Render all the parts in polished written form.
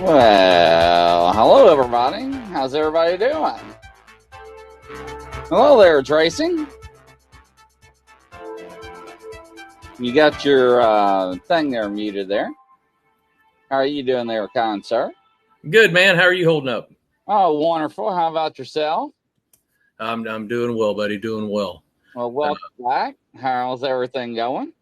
Well, hello everybody. How's everybody doing? Hello there, Tracy. You got your thing there muted there. How are you doing there, kind sir? Good, man. How are you holding up? Oh, wonderful. How about yourself? I'm doing well, buddy. Doing well. Well, welcome back. How's everything going?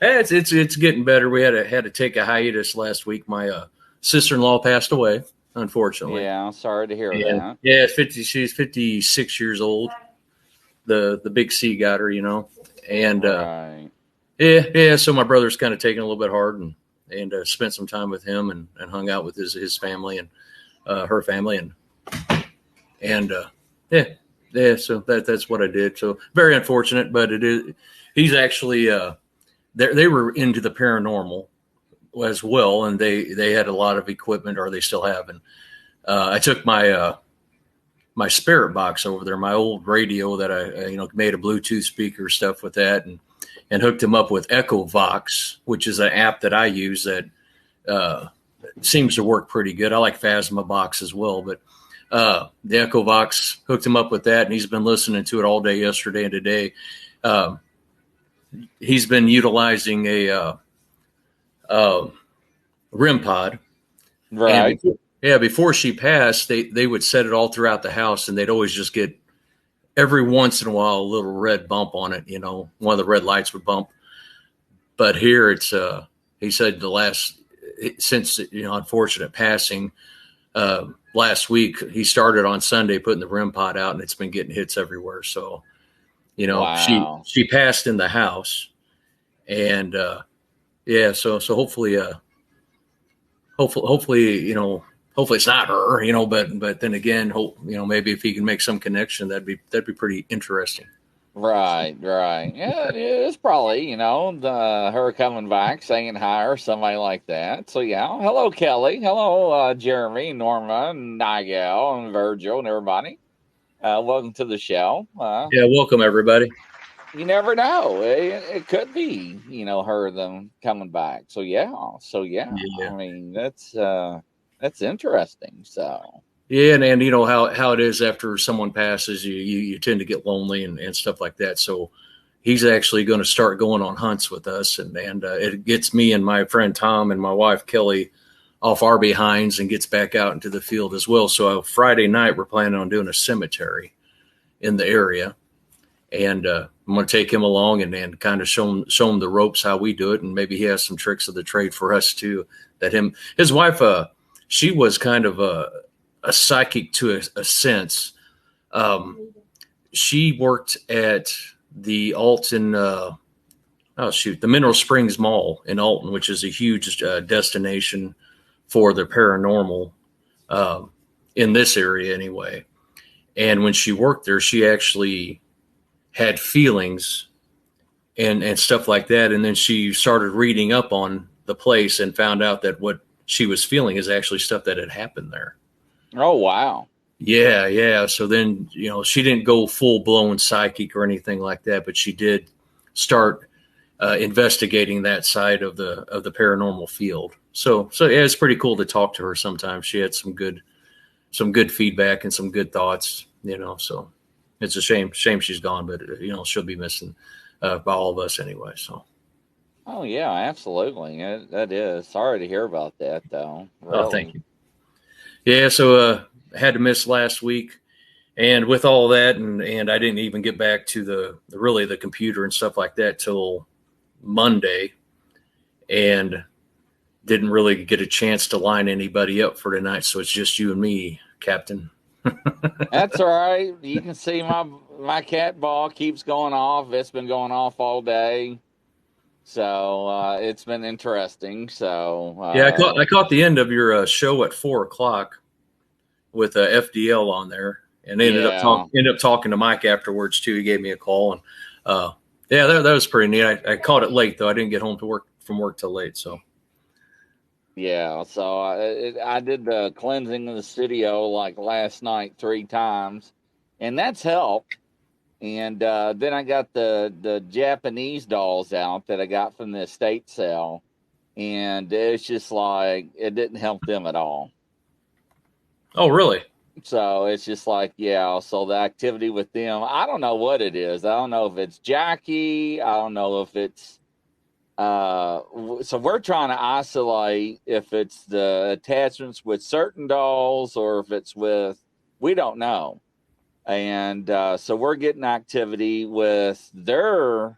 Hey, it's getting better. We had to take a hiatus last week. My sister-in-law passed away, unfortunately. Yeah, sorry to hear that. Yeah, she's 56 years old. The big C got her, and right. yeah. So my brother's kind of taking a little bit hard and spent some time with him and hung out with his family and her family and yeah. So that's what I did. So very unfortunate, but it is. He's actually they were into the paranormal as well, and they had a lot of equipment, or they still have. And I took my my spirit box over there, my old radio that I made a Bluetooth speaker stuff with that, and hooked him up with Echo Vox, which is an app that I use that seems to work pretty good. I like Phasma Box as well, but the Echo Vox hooked him up with that, and he's been listening to it all day yesterday and today. He's been utilizing a REM pod. Right. Before she passed, they would set it all throughout the house, and they'd always just get every once in a while a little red bump on it. One of the red lights would bump. But here it's he said since unfortunate passing last week, he started on Sunday putting the REM pod out, and it's been getting hits everywhere. So wow. she passed in the house, and so hopefully hopefully it's not her, but then again, maybe if he can make some connection, that'd be pretty interesting. Right. Yeah, it's probably, her coming back, saying hi or somebody like that. So, yeah. Hello, Kelly. Hello, Jeremy, Norma, Nigel, and Virgil, and everybody. Welcome to the show. Welcome, everybody. You never know. It could be, her them coming back. So, yeah. I mean, that's interesting. So. Yeah, and you know how it is after someone passes, you tend to get lonely and stuff like that. So he's actually going to start going on hunts with us, and it gets me and my friend Tom and my wife Kelly off our behinds and gets back out into the field as well. So Friday night we're planning on doing a cemetery in the area, and I'm going to take him along and kind of show him the ropes how we do it, and maybe he has some tricks of the trade for us too. His wife, she was kind of a psychic to a sense. She worked at the Alton, the Mineral Springs Mall in Alton, which is a huge destination for the paranormal in this area anyway. And when she worked there, she actually had feelings and stuff like that. And then she started reading up on the place and found out that what she was feeling is actually stuff that had happened there. Oh, wow. Yeah. So then, she didn't go full blown psychic or anything like that, but she did start investigating that side of the paranormal field. So yeah, it's pretty cool to talk to her sometimes. She had some good feedback and some good thoughts, so it's a shame she's gone, but she'll be missing by all of us anyway. So. Oh yeah, absolutely. That is. Sorry to hear about that though. Really. Oh, thank you. Yeah, so I had to miss last week, and with all that, and I didn't even get back to the computer and stuff like that till Monday, and didn't really get a chance to line anybody up for tonight. So it's just you and me, Captain. That's all right. You can see my cat ball keeps going off. It's been going off all day. So it's been interesting. So I caught the end of your show at 4:00 with FDL on there, and ended up talking to Mike afterwards too. He gave me a call, and that was pretty neat. I caught it late though. I didn't get home from work till late. So so I did the cleansing of the studio like last night 3 times, and that's helped. And then I got the Japanese dolls out that I got from the estate sale. and it's just like it didn't help them at all. Oh, really? So it's just like, yeah, so the activity with them, I don't know what it is. I don't know if it's Jackie. I don't know if it's, so we're trying to isolate if it's the attachments with certain dolls or if it's with, we don't know. And so we're getting activity with their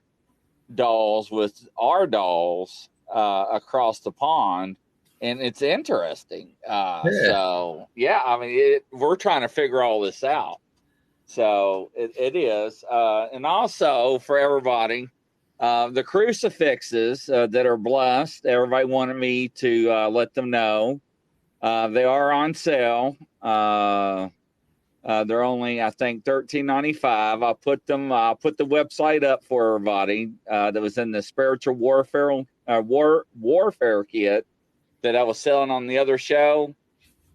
dolls, with our dolls across the pond, and it's interesting. Yeah. So yeah, I mean, we're trying to figure all this out. So it is, and also for everybody, the crucifixes that are blessed. Everybody wanted me to let them know they are on sale. They're only, I think, $13.95. I'll put the website up for everybody that was in the spiritual warfare kit that I was selling on the other show.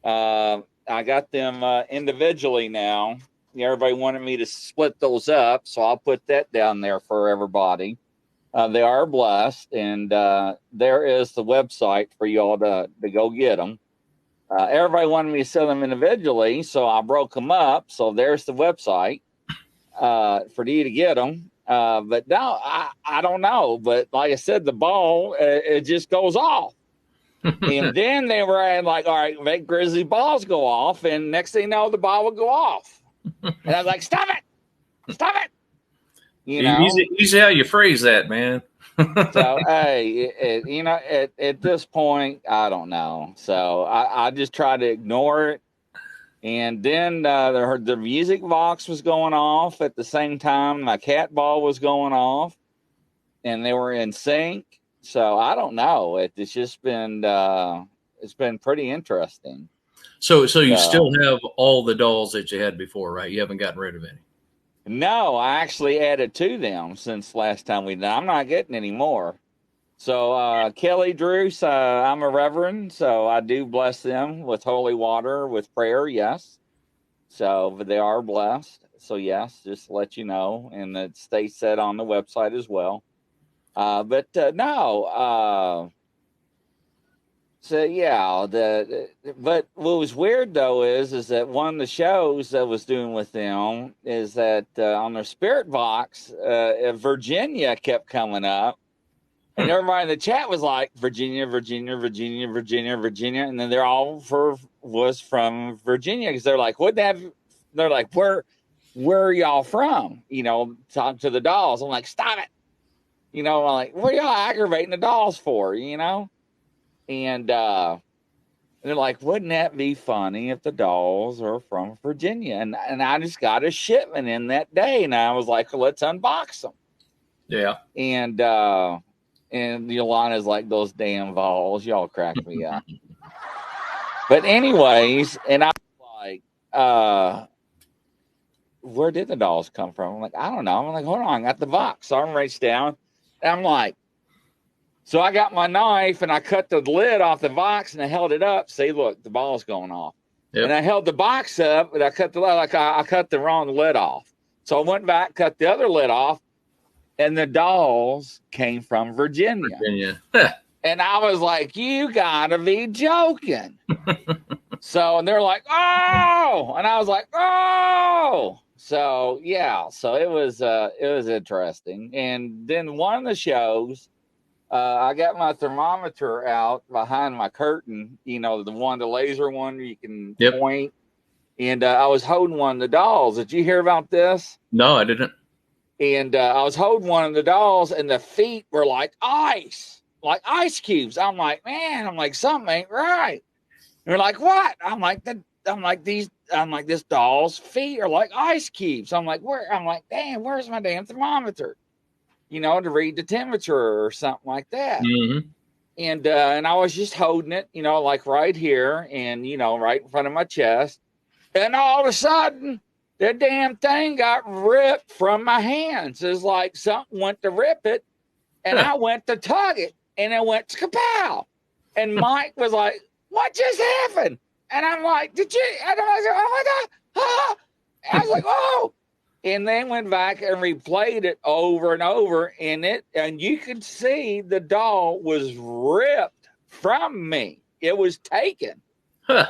I got them individually now. Everybody wanted me to split those up, so I'll put that down there for everybody. They are blessed, and there is the website for y'all to go get them. Everybody wanted me to sell them individually, so I broke them up. So there's the website for you to get them. But now I don't know. But like I said, the ball, it just goes off. And then they were like, all right, make grizzly balls go off. And next thing you know, the ball would go off. And I was like, stop it. Stop it. You know? Easy how you phrase that, man. So, hey, at this point, I don't know. So I just try to ignore it. And then the music box was going off at the same time. My cat ball was going off, and they were in sync. So I don't know. It's just been it's been pretty interesting. So you still have all the dolls that you had before, right? You haven't gotten rid of any. No, I actually added to them since last time we did. I'm not getting any more. So Kelly Drews, I'm a reverend, so I do bless them with holy water, with prayer, yes. So but they are blessed. So yes, just to let you know, and it states that on the website as well. But no. So yeah, but what was weird though is that one of the shows that was doing with them is that on their spirit box, Virginia kept coming up, and everybody in the chat was like Virginia, Virginia, Virginia, Virginia, Virginia, and then they're all was from Virginia because they're like, what have? They're like, where are y'all from? Talk to the dolls. I'm like, stop it. I'm like, what are y'all aggravating the dolls for? And they're like, wouldn't that be funny if the dolls are from Virginia? And I just got a shipment in that day, and I was like, well, let's unbox them. Yeah. And Yolana's like, those damn Vols, y'all crack me up. But anyways, and I was like, where did the dolls come from? I'm like, I don't know. I'm like, hold on, I got the box. So I reached down, and I'm like, so I got my knife and I cut the lid off the box and I held it up. See, look, the ball's going off. Yep. And I held the box up and I cut the lid, I cut the wrong lid off. So I went back, cut the other lid off, and the dolls came from Virginia. And I was like, you gotta be joking. And they're like, oh, and I was like, oh. So yeah, so it was interesting. And then one of the shows, I got my thermometer out behind my curtain, the laser one you can point. And I was holding one of the dolls. Did you hear about this? No, I didn't. And I was holding one of the dolls, and the feet were like ice cubes. I'm like, man, something ain't right. And they're like, what? I'm like, this doll's feet are like ice cubes. I'm like, where? I'm like, damn, where's my damn thermometer? To read the temperature or something like that. Mm-hmm. And I was just holding it, like right here and, right in front of my chest. And all of a sudden, the damn thing got ripped from my hands. It's like something went to rip it, and I went to tug it, and it went kapow. And Mike was like, what just happened? And I'm like, did you? And I was like, oh my God. Ah. I was like, oh. And they went back and replayed it over and over, and you could see the doll was ripped from me. It was taken. Huh.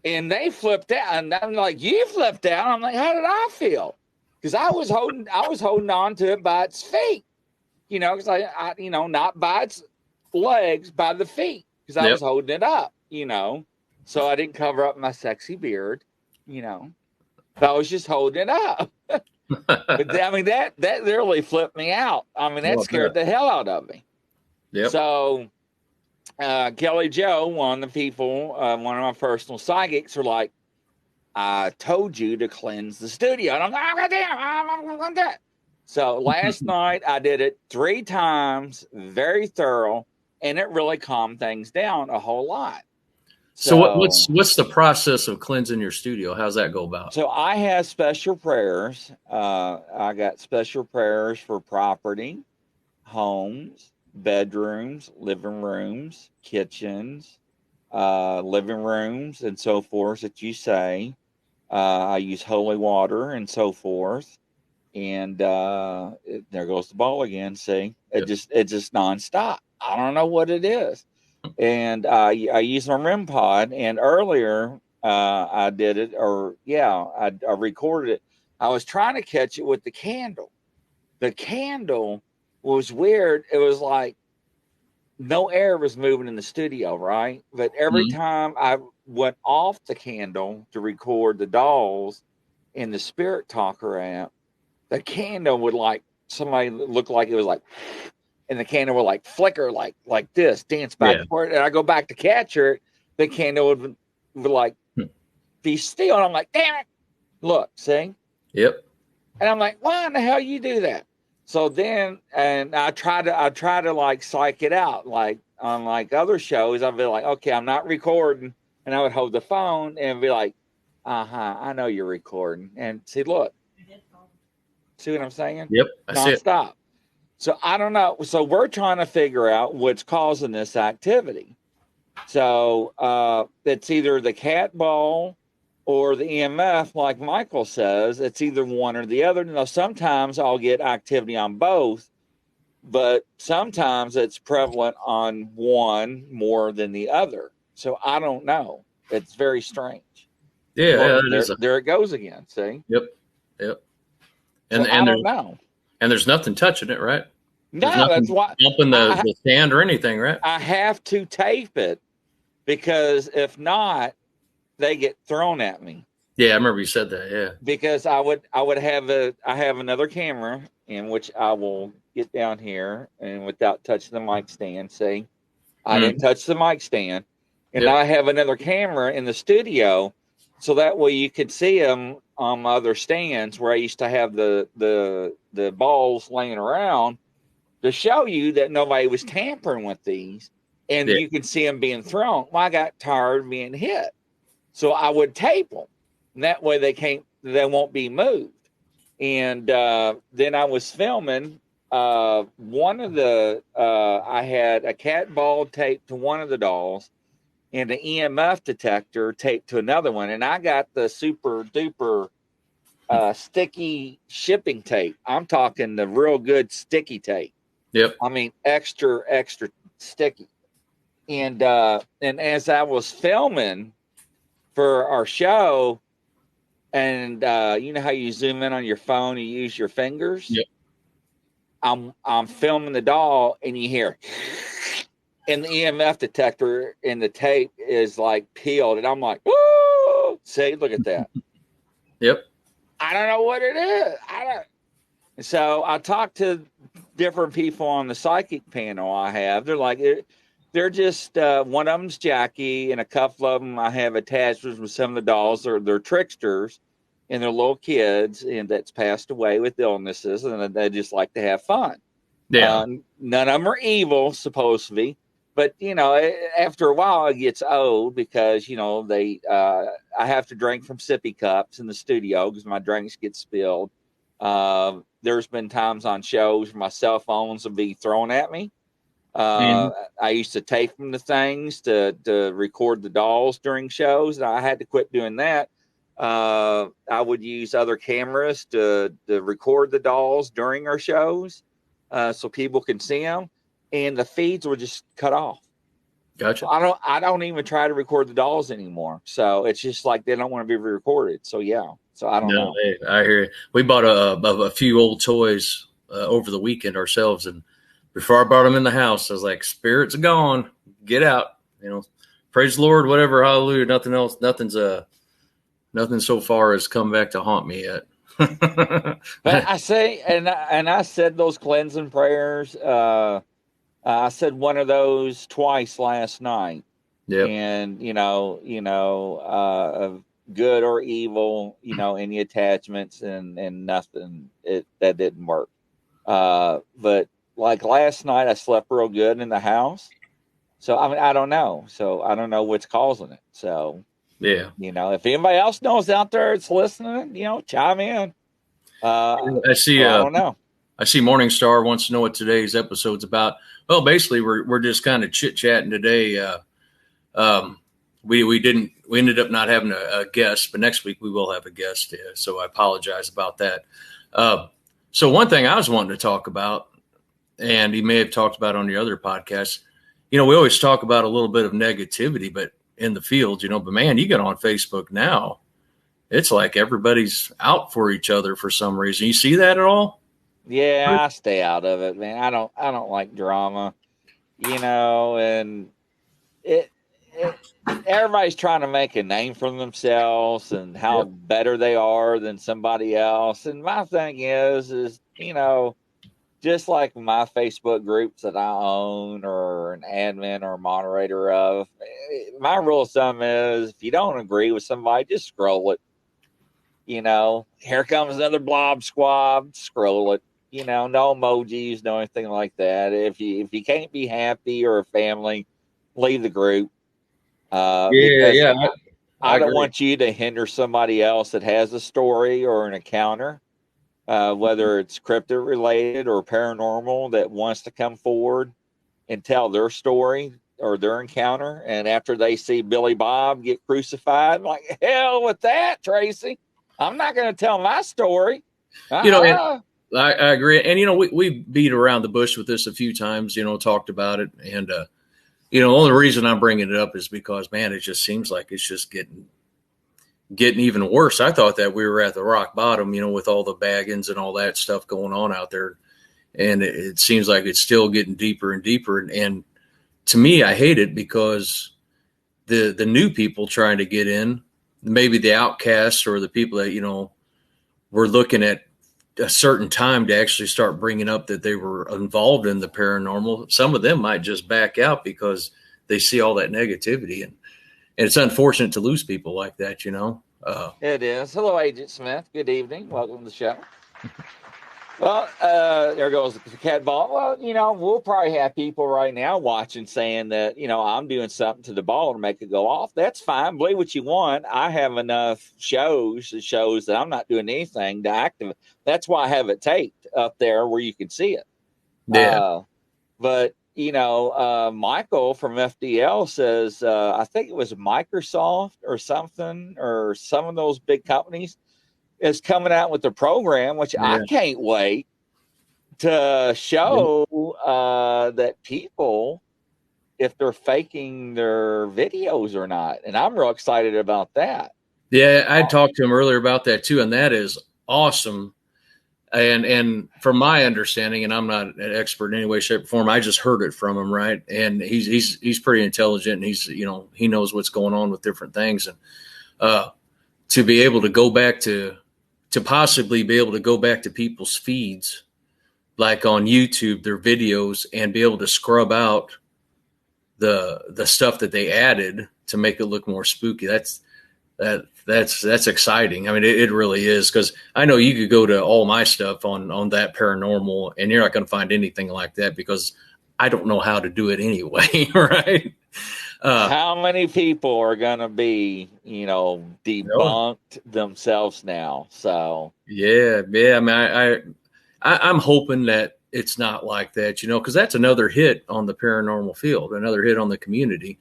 And they flipped out. And I'm like, you flipped out. I'm like, how did I feel? Because I was holding on to it by its feet. Because I not by its legs, by the feet. Because I Yep. was holding it up, So I didn't cover up my sexy beard, I was just holding it up. But I mean, that really flipped me out. I mean, that Well, scared the hell out of me. Yep. So Kelly Joe, one of my personal psychics, are like, I told you to cleanse the studio. And I'm like, oh, damn, I'm going to do it. So last night I did it 3 times, very thorough, and it really calmed things down a whole lot. So what's the process of cleansing your studio? How's that go about? So I have special prayers. I got special prayers for property, homes, bedrooms, living rooms, kitchens, living rooms, and so forth that you say. I use holy water and so forth. And there goes the ball again. See, Yep. it just nonstop. I don't know what it is. And I use my REM pod. And earlier I did it, I recorded it. I was trying to catch it with the candle. The candle was weird. It was like no air was moving in the studio, right? But every time I went off the candle to record the dolls in the Spirit Talker app, the candle would somebody looked like it was like, and the candle would like flicker like this, dance back and forth. And I go back to catch her, the candle would like be still. And I'm like, damn it. Look, see? Yep. And I'm like, why in the hell you do that? So then, and I try to like psych it out. Like on like other shows, I'd be like, okay, I'm not recording. And I would hold the phone and be like, I know you're recording. And see, look, see what I'm saying? Yep. I see it. Nonstop. So I don't know. So we're trying to figure out what's causing this activity. So it's either the cat ball or the EMF, like Michael says. It's either one or the other. Now, sometimes I'll get activity on both, but sometimes it's prevalent on one more than the other. So I don't know. It's very strange. Yeah, Well, yeah, there it goes again. See? Yep. Yep. So I don't know. And there's nothing touching it, right? There's No, that's nothing why bumping the stand or anything, right? I have to tape it, because if not, they get thrown at me. Yeah, I remember you said that. Yeah. Because I have another camera in which I will get down here and without touching the mic stand. See, I didn't touch the mic stand, and I have another camera in the studio, so that way you could see them on my other stands where I used to have the balls laying around, to show you that nobody was tampering with these, and you can see them being thrown. Well, I got tired of being hit, so I would tape them, and that way they won't be moved. And then I was filming one of the I had a cat ball taped to one of the dolls, and an EMF detector taped to another one, and I got the super duper sticky shipping tape. I'm talking the real good sticky tape. Yep. I mean, extra sticky. And as I was filming for our show, and you know how you zoom in on your phone, you use your fingers. Yep. I'm filming the doll, and you hear, and the EMF detector in the tape is like peeled, and I'm like, woo! See, look at that. Yep. I don't know what it is. So I talked to different people on the psychic panel I have. They're like, they're just, one of them's Jackie, and a couple of them I have attached with some of the dolls. They're tricksters, and they're little kids, and that's passed away with illnesses, and they just like to have fun. Yeah. None of them are evil, supposed to be. But, after a while, it gets old because, I have to drink from sippy cups in the studio because my drinks get spilled. There's been times on shows where my cell phones will be thrown at me. I used to tape them to things to record the dolls during shows, and I had to quit doing that I would use other cameras to record the dolls during our shows, so people can see them, and the feeds were just cut off. Gotcha. I don't even try to record the dolls anymore. So it's just like they don't want to be recorded. So yeah. So I don't No, know. hey, I hear you. We bought a few old toys over the weekend ourselves, and before I brought them in the house, I was like, "Spirits are gone, get out." Praise the Lord, whatever, hallelujah. Nothing else, nothing so far has come back to haunt me yet. But I say, and I said those cleansing prayers. I said one of those twice last night, Yep. and of good or evil, any attachments and nothing. That didn't work. But like last night, I slept real good in the house. So I mean, I don't know. So I don't know what's causing it. So Yeah. if anybody else knows out there that's listening, chime in. I see. So I don't know. I see Morningstar wants to know what today's episode's about. Well, basically, we're just kind of chit chatting today. Um, we ended up not having a guest, but next week we will have a guest. So I apologize about that. So one thing I was wanting to talk about, and you may have talked about on your other podcasts, we always talk about a little bit of negativity, but in the field, but man, you get on Facebook now, it's like everybody's out for each other for some reason. You see that at all? Yeah, I stay out of it, man. I don't like drama, and it, it everybody's trying to make a name for themselves and how Yep. better they are than somebody else. And my thing is, just like my Facebook groups that I own or an admin or moderator of, my rule of thumb is if you don't agree with somebody, just scroll it. Here comes another blob squab, scroll it. No emojis, no anything like that. If you can't be happy or a family, leave the group. Yeah, Because yeah, I I don't agree. want you to hinder somebody else that has a story or an encounter, whether it's cryptid related or paranormal, that wants to come forward and tell their story or their encounter. And after they see Billy Bob get crucified, I'm like, hell with that, Tracy. I'm not going to tell my story. And Uh-uh. I agree. And, we beat around the bush with this a few times, talked about it. And, the only reason I'm bringing it up is because, man, it just seems like it's just getting even worse. I thought that we were at the rock bottom, with all the baggins and all that stuff going on out there. And it seems like it's still getting deeper and deeper. And to me, I hate it because the new people trying to get in, maybe the outcasts or the people that, were looking at a certain time to actually start bringing up that they were involved in the paranormal. Some of them might just back out because they see all that negativity. And it's unfortunate to lose people like that. It is. Hello, Agent Smith. Good evening. Welcome to the show. Well, there goes the cat ball. Well, we'll probably have people right now watching saying that, I'm doing something to the ball to make it go off. That's fine. Believe what you want. I have enough shows that shows that I'm not doing anything to activate. That's why I have it taped up there where you can see it. Yeah. But, Michael from FDL says, I think it was Microsoft or something, or some of those big companies is coming out with a program, which I Yeah. can't wait to show that people, if they're faking their videos or not. And I'm real excited about that. Yeah. I talked to him earlier about that too. And that is awesome. And from my understanding, and I'm not an expert in any way, shape, or form, I just heard it from him, right? And he's pretty intelligent, and he knows what's going on with different things, and to be able to go back to possibly be able to go back to people's feeds, like on YouTube, their videos, and be able to scrub out the stuff that they added to make it look more spooky. That's exciting. I mean, it really is, because I know you could go to all my stuff on that paranormal, and you're not going to find anything like that because I don't know how to do it anyway, right? How many people are going to be, debunked themselves now? So Yeah. I mean, I'm hoping that it's not like that, because that's another hit on the paranormal field, another hit on the community.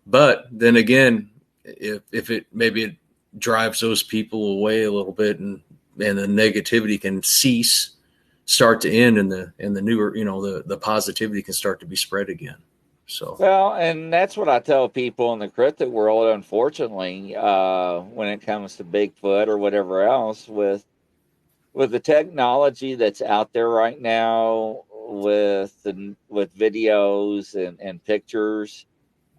But then again, if it maybe drives those people away a little bit, and the negativity can cease, start to end, and the newer, the positivity can start to be spread again. So, Well, and that's what I tell people in the cryptid world, unfortunately, when it comes to Bigfoot or whatever else, with the technology that's out there right now, with videos and pictures,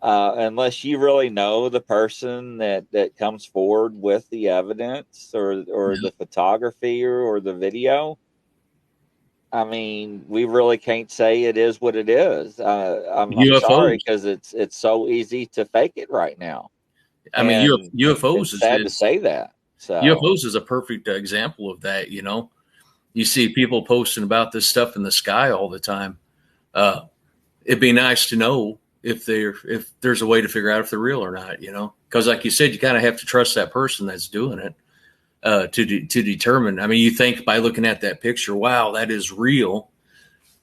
unless you really know the person that comes forward with the evidence or yeah. the photography or the video, I mean, we really can't say it is what it is. I'm sorry, UFOs. because it's so easy to fake it right now, I mean, and UFOs it's sad to say that. So UFOs is a perfect example of that. You see people posting about this stuff in the sky all the time. It'd be nice to know if there's a way to figure out if they're real or not. Because like you said, you kind of have to trust that person that's doing it to determine. I mean, you think by looking at that picture, wow, that is real.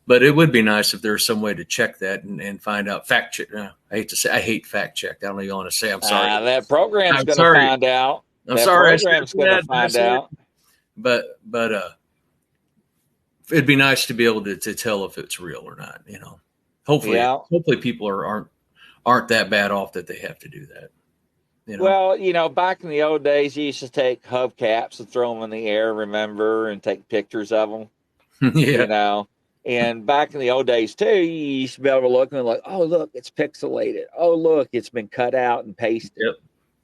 But it would be nice if there's some way to check that and find out. Fact check. I hate fact check. I don't even want to say. I'm sorry. that program's I'm going to sorry. find out. I'm That sorry. I said program's going to that. I find said, out. but it'd be nice to be able to tell if it's real or not. Hopefully, Yeah. people aren't that bad off that they have to do that. Well, back in the old days, you used to take hubcaps and throw them in the air, remember, and take pictures of them, Yeah. you know. And back in the old days, too, you used to be able to look and like, oh, look, it's pixelated. Oh, look, it's been cut out and pasted. Yep.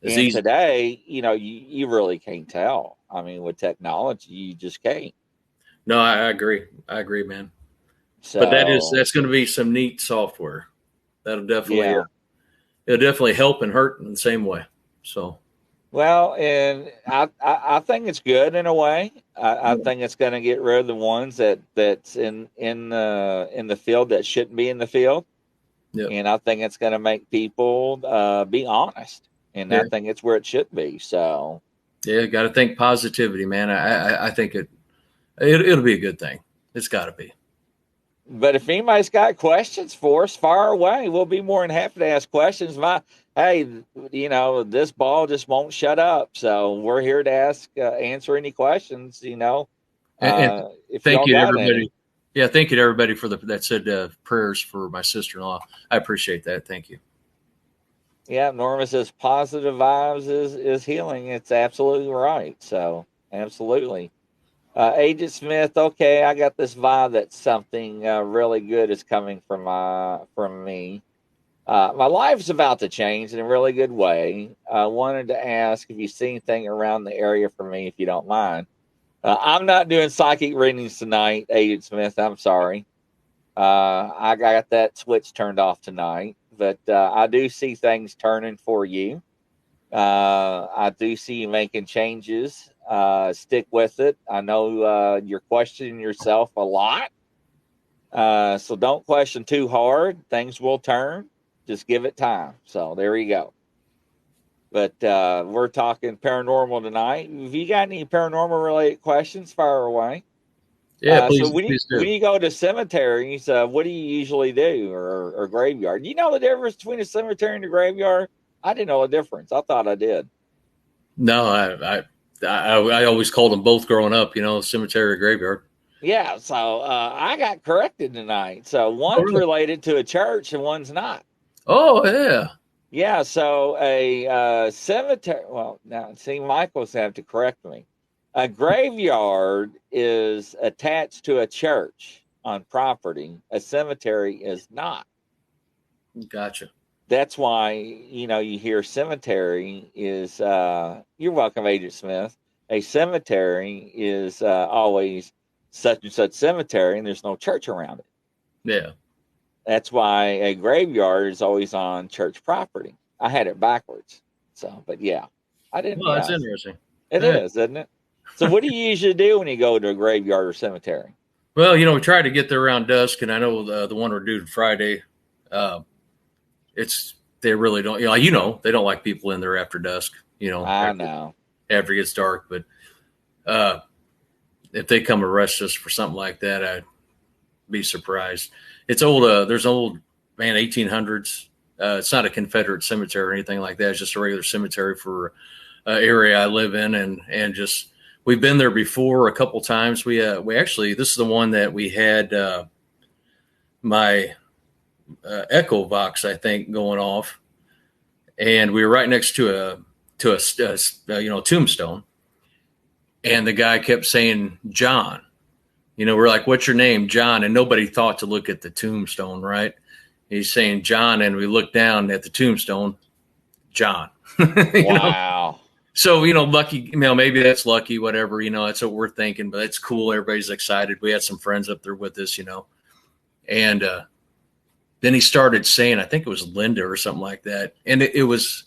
It's And easy. today, you really can't tell. I mean, with technology, you just can't. No, I agree. I agree, man. But So, that's going to be some neat software. That'll definitely yeah. it'll definitely help and hurt in the same way. So, Well, and I think it's good in a way. I yeah. think it's going to get rid of the ones that's in the field that shouldn't be in the field, Yep. and I think it's going to make people be honest, and Yeah. I think it's where it should be. So, Yeah. Got to think positivity, man. I think it'll be a good thing. It's got to be. but if anybody's got questions for us, fire away. We'll be more than happy to ask questions. Hey, this ball just won't shut up, so we're here to answer any questions. And If thank y'all you to got any. everybody. Yeah, thank you to everybody that said prayers for my sister-in-law. I appreciate that. Thank you. Yeah, Norma says positive vibes is healing. It's absolutely right. So absolutely. Agent Smith, okay, I got this vibe that something really good is coming from me. My life's about to change in a really good way. I wanted to ask if you see anything around the area for me, if you don't mind. I'm not doing psychic readings tonight, Agent Smith. I'm sorry. I got that switch turned off tonight, but I do see things turning for you. I do see you making changes. Stick with it. I know you're questioning yourself a lot, so don't question too hard. Things will turn. Just give it time. So there you go. But we're talking paranormal tonight. If you got any paranormal related questions, fire away. Yeah, So please, please when do. you go to cemeteries, what do you usually do, or graveyard? You know the difference between a cemetery and a graveyard? I didn't know the difference. I thought I did. No, I always called them both growing up. Cemetery or graveyard. Yeah. So I got corrected tonight. So Oh, one's really? related to a church and one's not. Oh, yeah. Yeah. So a cemetery. Well, now see, Michael's have to correct me. A graveyard is attached to a church on property. A cemetery is not. Gotcha. That's why you hear cemetery is you're welcome, Agent Smith. A cemetery is always such and such cemetery, and there's no church around it. Yeah. That's why a graveyard is always on church property. I had it backwards. So, but yeah, I didn't. Well, that's Yeah, interesting. it Yeah. is, isn't it? So what do you usually do when you go to a graveyard or cemetery? Well, we tried to get there around dusk, and I know the one we're due Friday. Uh, they really don't. They don't like people in there after dusk. I know. After it gets dark. But uh, if they come arrest us for something like that, I'd be surprised. It's old. There's old 1800s. It's not a Confederate cemetery or anything like that. It's just a regular cemetery for area I live in, and just we've been there before a couple times. We actually, this is the one that we had my Echo Vox, I think, going off, and we were right next to a tombstone, and the guy kept saying John. We're like, "What's your name, John?" And nobody thought to look at the tombstone, right? He's saying John, and we look down at the tombstone, John. Wow. So, lucky, maybe that's lucky, whatever, that's what we're thinking, but it's cool. Everybody's excited. We had some friends up there with us, and then he started saying, I think it was Linda or something like that. And it was,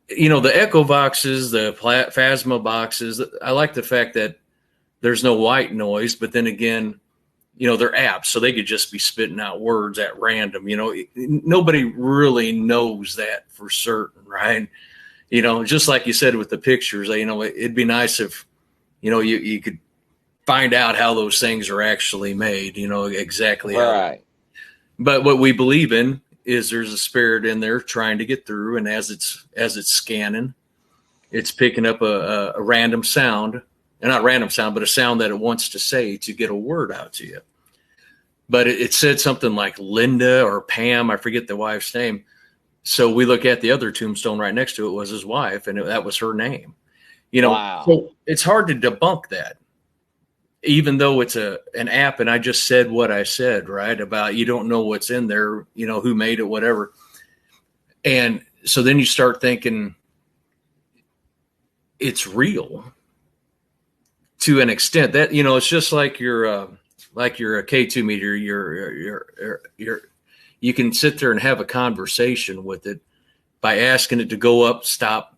the Echo boxes, the Phasma boxes. I like the fact that there's no white noise, but then again, they're apps, so they could just be spitting out words at random. Nobody really knows that for certain, right? Just like you said with the pictures, it'd be nice if, you could find out how those things are actually made, exactly. Right. But what we believe in is there's a spirit in there trying to get through. And as it's scanning, it's picking up a random sound, and not random sound, but a sound that it wants to say to get a word out to you. But it said something like Linda or Pam. I forget the wife's name. So we look at the other tombstone right next to it was his wife, and that was her name. Wow. So it's hard to debunk that, even though it's an app. And I just said what I said, right? About you don't know what's in there, who made it, whatever. And so then you start thinking it's real to an extent that, it's just like your K2 meter, you can sit there and have a conversation with it by asking it to go up, stop,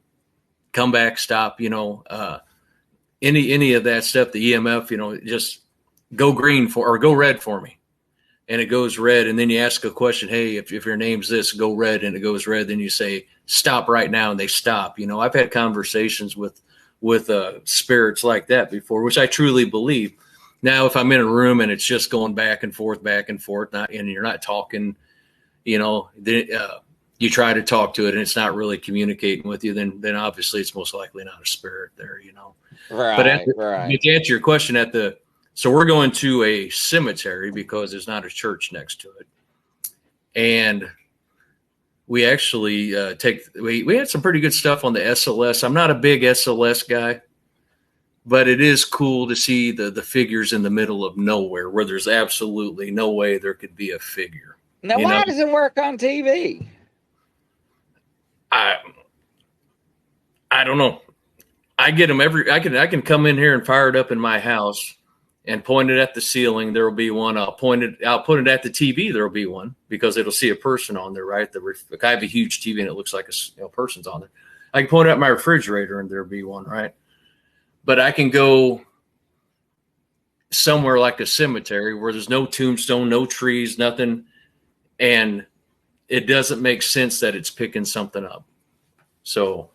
come back, stop, any of that stuff, the EMF, just go green or go red for me. And it goes red. And then you ask a question, hey, if your name's this, go red, and it goes red. Then you say, stop right now. And they stop. I've had conversations with spirits like that before, which I truly believe. Now, if I'm in a room and it's just going back and forth, and you're not talking, you try to talk to it and it's not really communicating with you, then obviously it's most likely not a spirit there, Right. But to answer your question, so we're going to a cemetery because there's not a church next to it. And we actually we had some pretty good stuff on the SLS. I'm not a big SLS guy, but it is cool to see the figures in the middle of nowhere where there's absolutely no way there could be a figure. Now, why does it work on TV? I don't know. I get them I can come in here and fire it up in my house and point it at the ceiling. There will be one. I'll put it at the TV. There will be one because it'll see a person on there, right? I have a huge TV and it looks like a person's on there. I can point it at my refrigerator and there'll be one, right? But I can go somewhere like a cemetery where there's no tombstone, no trees, nothing. And it doesn't make sense that it's picking something up. So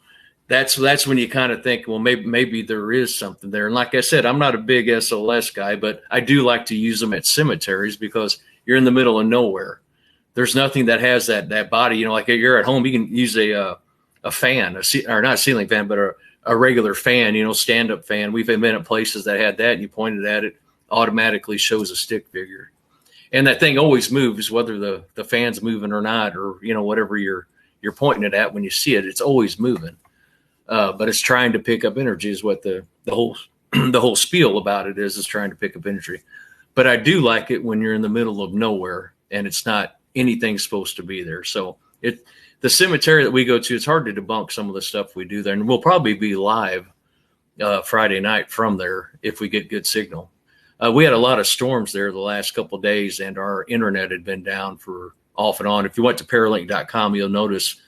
that's when you kind of think, well, maybe there is something there. And like I said, I'm not a big SLS guy, but I do like to use them at cemeteries because you're in the middle of nowhere. There's nothing that has that body. Like you're at home, you can use a fan, or not a ceiling fan, but a regular fan, stand-up fan. We've been at places that had that, and you pointed at it, automatically shows a stick figure. And that thing always moves, whether the fan's moving or not, or, whatever you're pointing it at when you see it, it's always moving. But it's trying to pick up energy is what the whole the whole spiel about it is trying to pick up energy. But I do like it when you're in the middle of nowhere and it's not anything supposed to be there. So the cemetery that we go to, it's hard to debunk some of the stuff we do there. And we'll probably be live Friday night from there if we get good signal. We had a lot of storms there the last couple of days, and our internet had been down for off and on. If you went to Paralink.com, you'll notice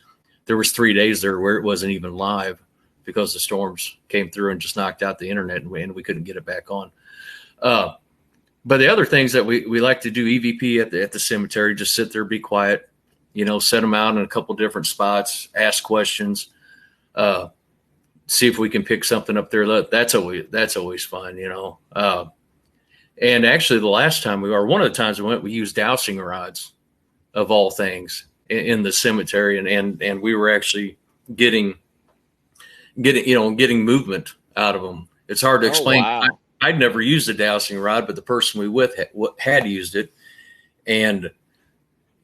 there was 3 days there where it wasn't even live because the storms came through and just knocked out the internet, and we couldn't get it back on. But the other things that we like to do, EVP at the cemetery, just sit there, be quiet, set them out in a couple different spots, ask questions, see if we can pick something up there. That's always fun, And actually, the last time one of the times we went, we used dowsing rods, of all things, in the cemetery, and we were actually getting getting movement out of them. It's hard to Oh, explain. wow. I'd never used a dowsing rod, but the person we with had used it, and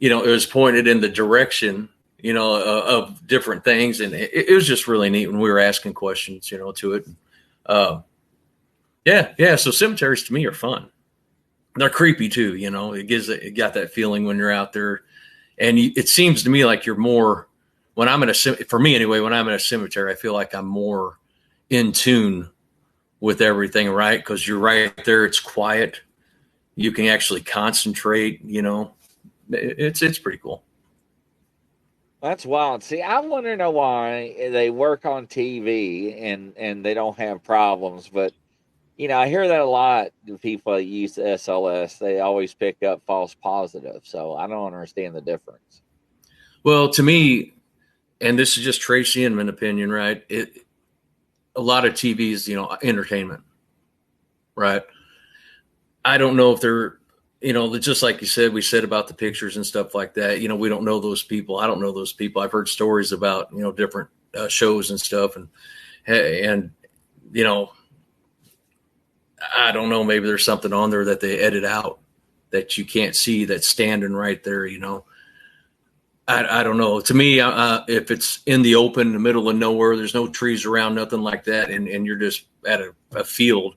it was pointed in the direction of different things, and it was just really neat when we were asking questions to it. Uh, yeah. So cemeteries to me are fun. They're creepy too. It got that feeling when you're out there, and it seems to me like you're more when I'm in for me anyway. When I'm in a cemetery, I feel like I'm more in tune with everything, right? Because you're right there. It's quiet. You can actually concentrate. It's pretty cool. That's wild. See, I want to know why they work on TV and they don't have problems. But, I hear that a lot. The people that use SLS, they always pick up false positives. So I don't understand the difference. Well, to me, and this is just Tracy Inman opinion, right? A lot of TV is, entertainment, right? I don't know if they're, just like you said, we said about the pictures and stuff like that. We don't know those people. I don't know those people. I've heard stories about, different shows and stuff. And, I don't know, maybe there's something on there that they edit out that you can't see that's standing right there, I don't know. To me, if it's in the open, in the middle of nowhere, there's no trees around, nothing like that, and you're just at a field,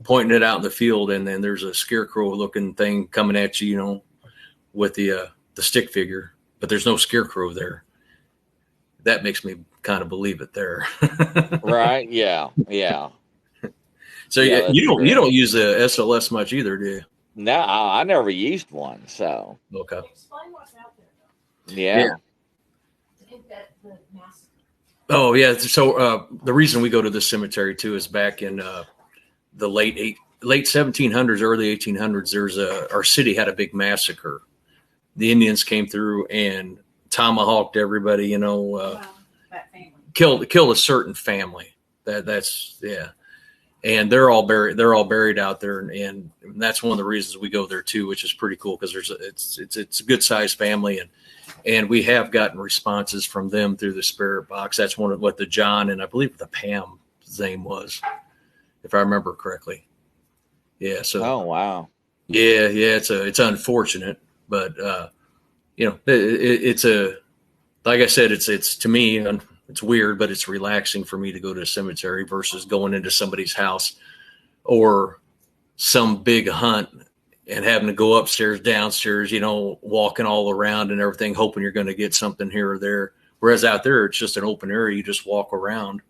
pointing it out in the field, and then there's a scarecrow-looking thing coming at you, with the stick figure, but there's no scarecrow there. That makes me kind of believe it there. Right? Yeah. Yeah. So Yeah, you that's don't true. use the SLS much either, do you? No, I never used one. So, Okay. Explain what's out there, Yeah. yeah. though. The massacre. Oh yeah. So the reason we go to this cemetery too is back in the late 1700s, early 1800s. Our city had a big massacre. The Indians came through and tomahawked everybody. That family. Killed a certain family. That's yeah. And they're all buried. They're all buried out there, and that's one of the reasons we go there too, which is pretty cool because it's a good sized family, and we have gotten responses from them through the spirit box. That's one of what the John and I believe the Pam's name was, if I remember correctly. Yeah. So Oh, wow. yeah. It's unfortunate, but it's a like I said, it's to me it's weird, but it's relaxing for me to go to a cemetery versus going into somebody's house or some big hunt and having to go upstairs, downstairs, walking all around and everything, hoping you're going to get something here or there. Whereas out there, it's just an open area. You just walk around.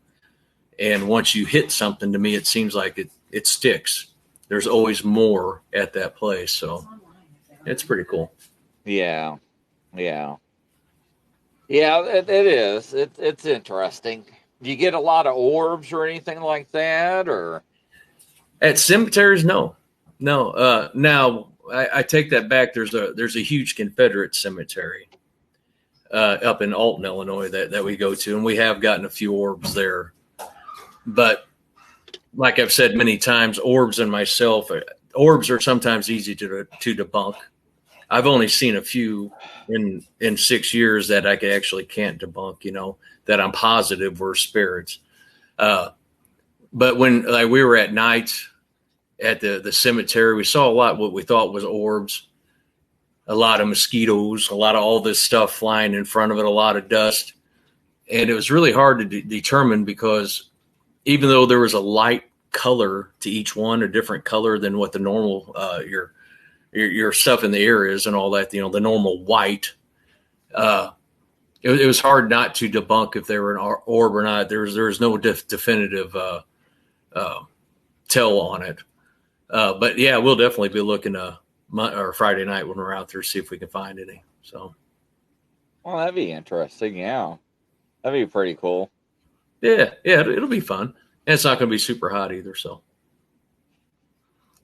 And once you hit something, to me, it seems like it sticks. There's always more at that place. So it's pretty cool. Yeah. Yeah. Yeah, it is. It's interesting. Do you get a lot of orbs or anything like that, or? At cemeteries, no. Now I take that back. There's a huge Confederate cemetery up in Alton, Illinois that we go to, and we have gotten a few orbs there. But like I've said many times, orbs are sometimes easy to debunk. I've only seen a few in 6 years that I actually can't debunk. That I'm positive were spirits. But when we were at night at the cemetery, we saw a lot what we thought was orbs, a lot of mosquitoes, a lot of all this stuff flying in front of it, a lot of dust, and it was really hard to determine because even though there was a light color to each one, a different color than what the normal your stuff in the air is and all that, the normal white. It was hard not to debunk if they were an orb or not. There's no definitive tell on it. But yeah, we'll definitely be looking or Friday night when we're out there, see if we can find any. So, Well, that'd be interesting. Yeah, that'd be pretty cool. yeah, it'll be fun. And it's not going to be super hot either. So,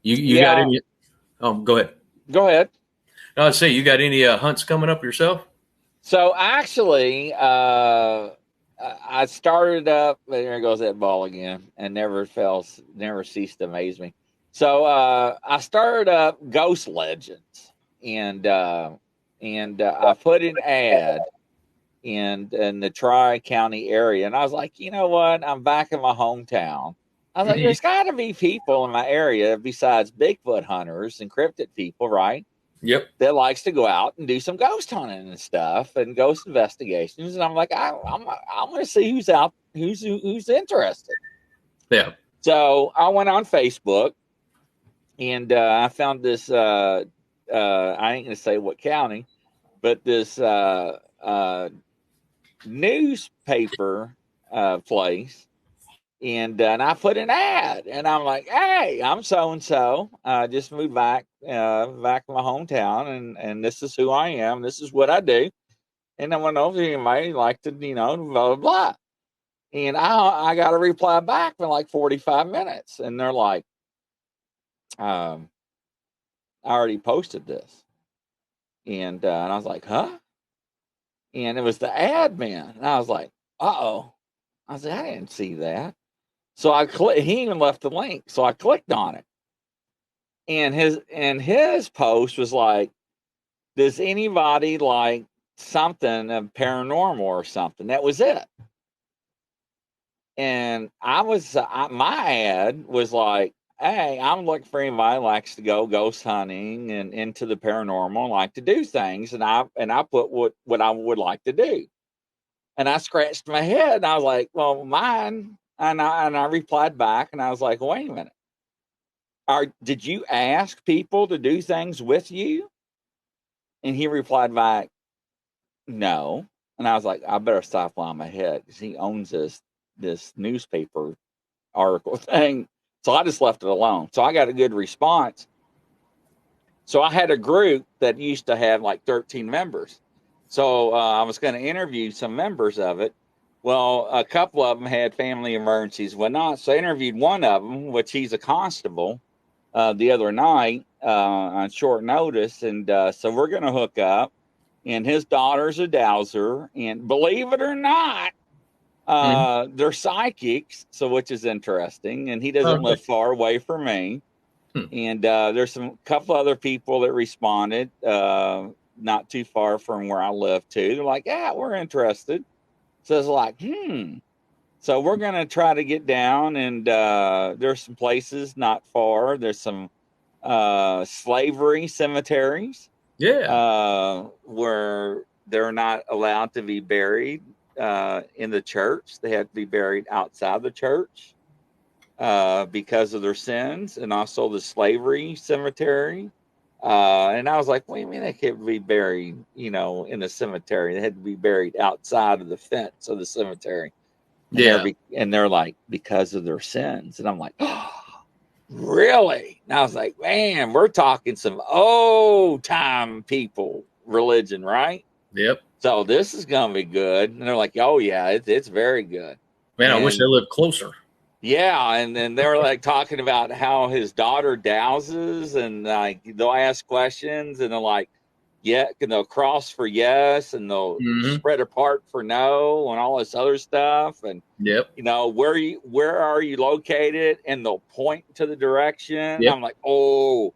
you got Yeah, any? Oh, go ahead. go ahead. No, I'd say you got any hunts coming up yourself? So actually, I started up. There goes that ball again, and never ceased to amaze me. So I started up Ghost Legends, and I put an ad in the Tri-County area. And I was like, you know what? I'm back in my hometown. I was like, there's got to be people in my area besides Bigfoot hunters and cryptid people, right? Yep. That likes to go out and do some ghost hunting and stuff and ghost investigations. And I'm like, I'm going to see who's out, who's interested. Yeah. So I went on Facebook and I found this. I ain't going to say what county, but this newspaper place. And I put an ad, and I'm like, "Hey, I'm so and so. Just moved back to my hometown, and this is who I am. This is what I do. And I want to know if anybody like to, blah blah blah." And I got a reply back in like 45 minutes, and they're like, "I already posted this," and I was like, "Huh?" And it was the admin, and I was like, "Uh-oh." I said, "I didn't see that." So I clicked. He even left the link, so I clicked on it. And his post was like, does anybody like something of paranormal or something? That was it. And my ad was like, hey, I'm looking for anybody who likes to go ghost hunting and into the paranormal, like to do things. And I put what I would like to do. And I scratched my head and I was like, well, mine. And I replied back and I was like, wait a minute. Did you ask people to do things with you? And he replied back, no. And I was like, I better stop while I'm ahead because he owns this newspaper article thing. So I just left it alone. So I got a good response. So I had a group that used to have like 13 members. So I was going to interview some members of it. Well, a couple of them had family emergencies, whatnot. So I interviewed one of them, which he's a constable, the other night on short notice. And so we're going to hook up. And his daughter's a dowser. And believe it or not, they're psychics, so which is interesting. And he doesn't live far away from me. And there's some couple other people that responded not too far from where I live too. They're like, yeah, we're interested. So it's like, So we're going to try to get down, and there's some places not far. There's some slavery cemeteries. Yeah. Where they're not allowed to be buried in the church. They have to be buried outside the church because of their sins, and also the slavery cemetery. And I was like, wait a minute, they can't be buried, in the cemetery. They had to be buried outside of the fence of the cemetery. And they're like, because of their sins. And I'm like, oh, really? And I was like, man, we're talking some old time people religion, right? Yep. So this is gonna be good. And they're like, oh yeah, it's very good. Man, I wish they lived closer. Yeah, and then they were like talking about how his daughter douses, and like they'll ask questions, and they're like, yeah, and they'll cross for yes, and they'll spread apart for no, and all this other stuff, and where are you located, and they'll point to the direction. Yep. I'm like, oh,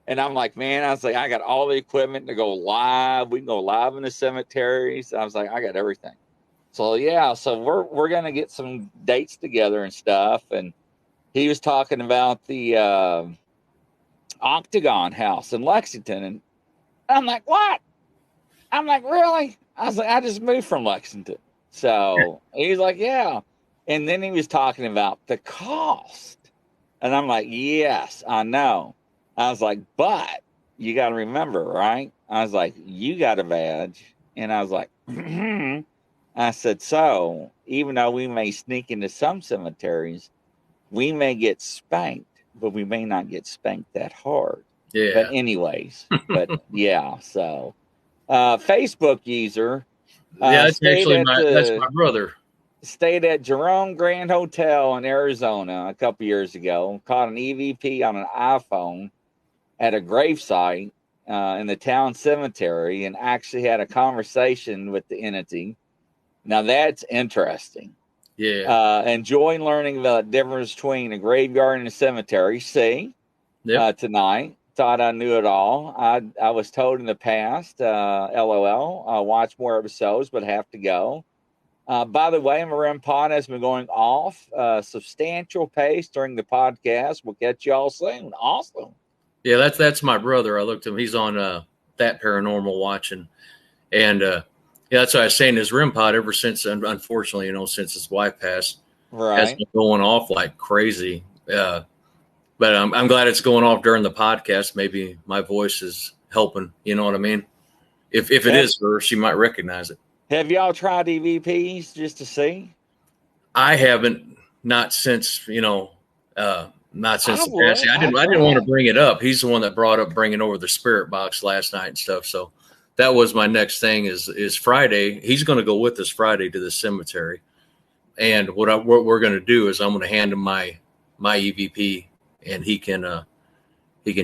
and I'm like, man, I was like, I got all the equipment to go live. We can go live in the cemeteries. I was like, I got everything. So yeah, so we're gonna get some dates together and stuff. And he was talking about the Octagon House in Lexington, and I'm like, what? I'm like, really? I was like, I just moved from Lexington. So he's like, yeah. And then he was talking about the cost, and I'm like, yes, I know. I was like, but you got to remember, right? I was like, you got a badge, and I was like, I said, so even though we may sneak into some cemeteries, we may get spanked, but we may not get spanked that hard. Yeah. But anyways, yeah, so Facebook user. That's actually that's my brother. Stayed at Jerome Grand Hotel in Arizona a couple years ago. Caught an EVP on an iPhone at a gravesite in the town cemetery, and actually had a conversation with the entity. Now that's interesting. Yeah. Enjoying learning about the difference between a graveyard and a cemetery. See, tonight. thought I knew it all. I was told in the past, LOL, watch more episodes, but have to go. By the way, Marin Pod has been going off substantial pace during the podcast. We'll catch y'all soon. Awesome. Yeah, that's my brother. I looked him. He's on that paranormal watching, and yeah, that's what I was saying. His REM pod ever since, unfortunately, since his wife passed, has Right. been going off like crazy. But I'm glad it's going off during the podcast. Maybe my voice is helping. You know what I mean? If it Have, is her, she might recognize it. have y'all tried EVPs just to see? I haven't, not since not since I the passing. would. I I didn't want to tried. bring it up. He's the one that brought up bringing over the spirit box last night and stuff. So that was my next thing. Is Friday. He's going to go with us Friday to the cemetery, and what we're going to do is I'm going to hand him my EVP, and he can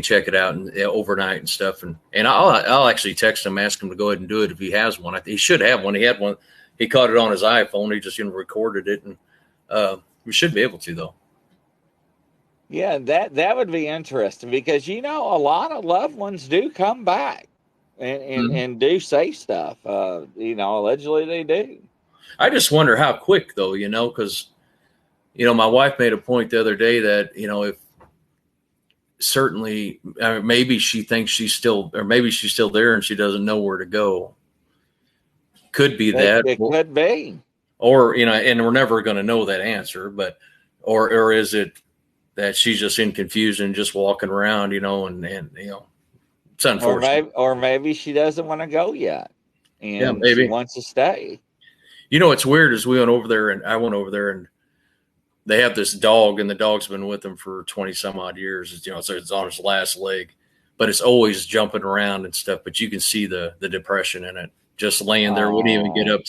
check it out and overnight and stuff. And I'll actually text him, ask him to go ahead and do it if he has one. He should have one. He had one. He caught it on his iPhone. He just recorded it, and we should be able to though. Yeah, that would be interesting because a lot of loved ones do come back and do say stuff. Allegedly they do. I just wonder how quick though, because my wife made a point the other day that if certainly maybe she thinks she's still, or maybe she's still there and she doesn't know where to go. Could be that, It could be, or and we're never going to know that answer. But or is it that she's just in confusion, just walking around, and it's unfortunate. or maybe she doesn't want to go yet, Yeah, and she maybe. wants to stay. What's weird is we went over there, and I went over there, and they have this dog, and the dog's been with them for 20 some odd years. So it's on its last leg, but it's always jumping around and stuff. But you can see the depression in it, just laying there. Wouldn't even get up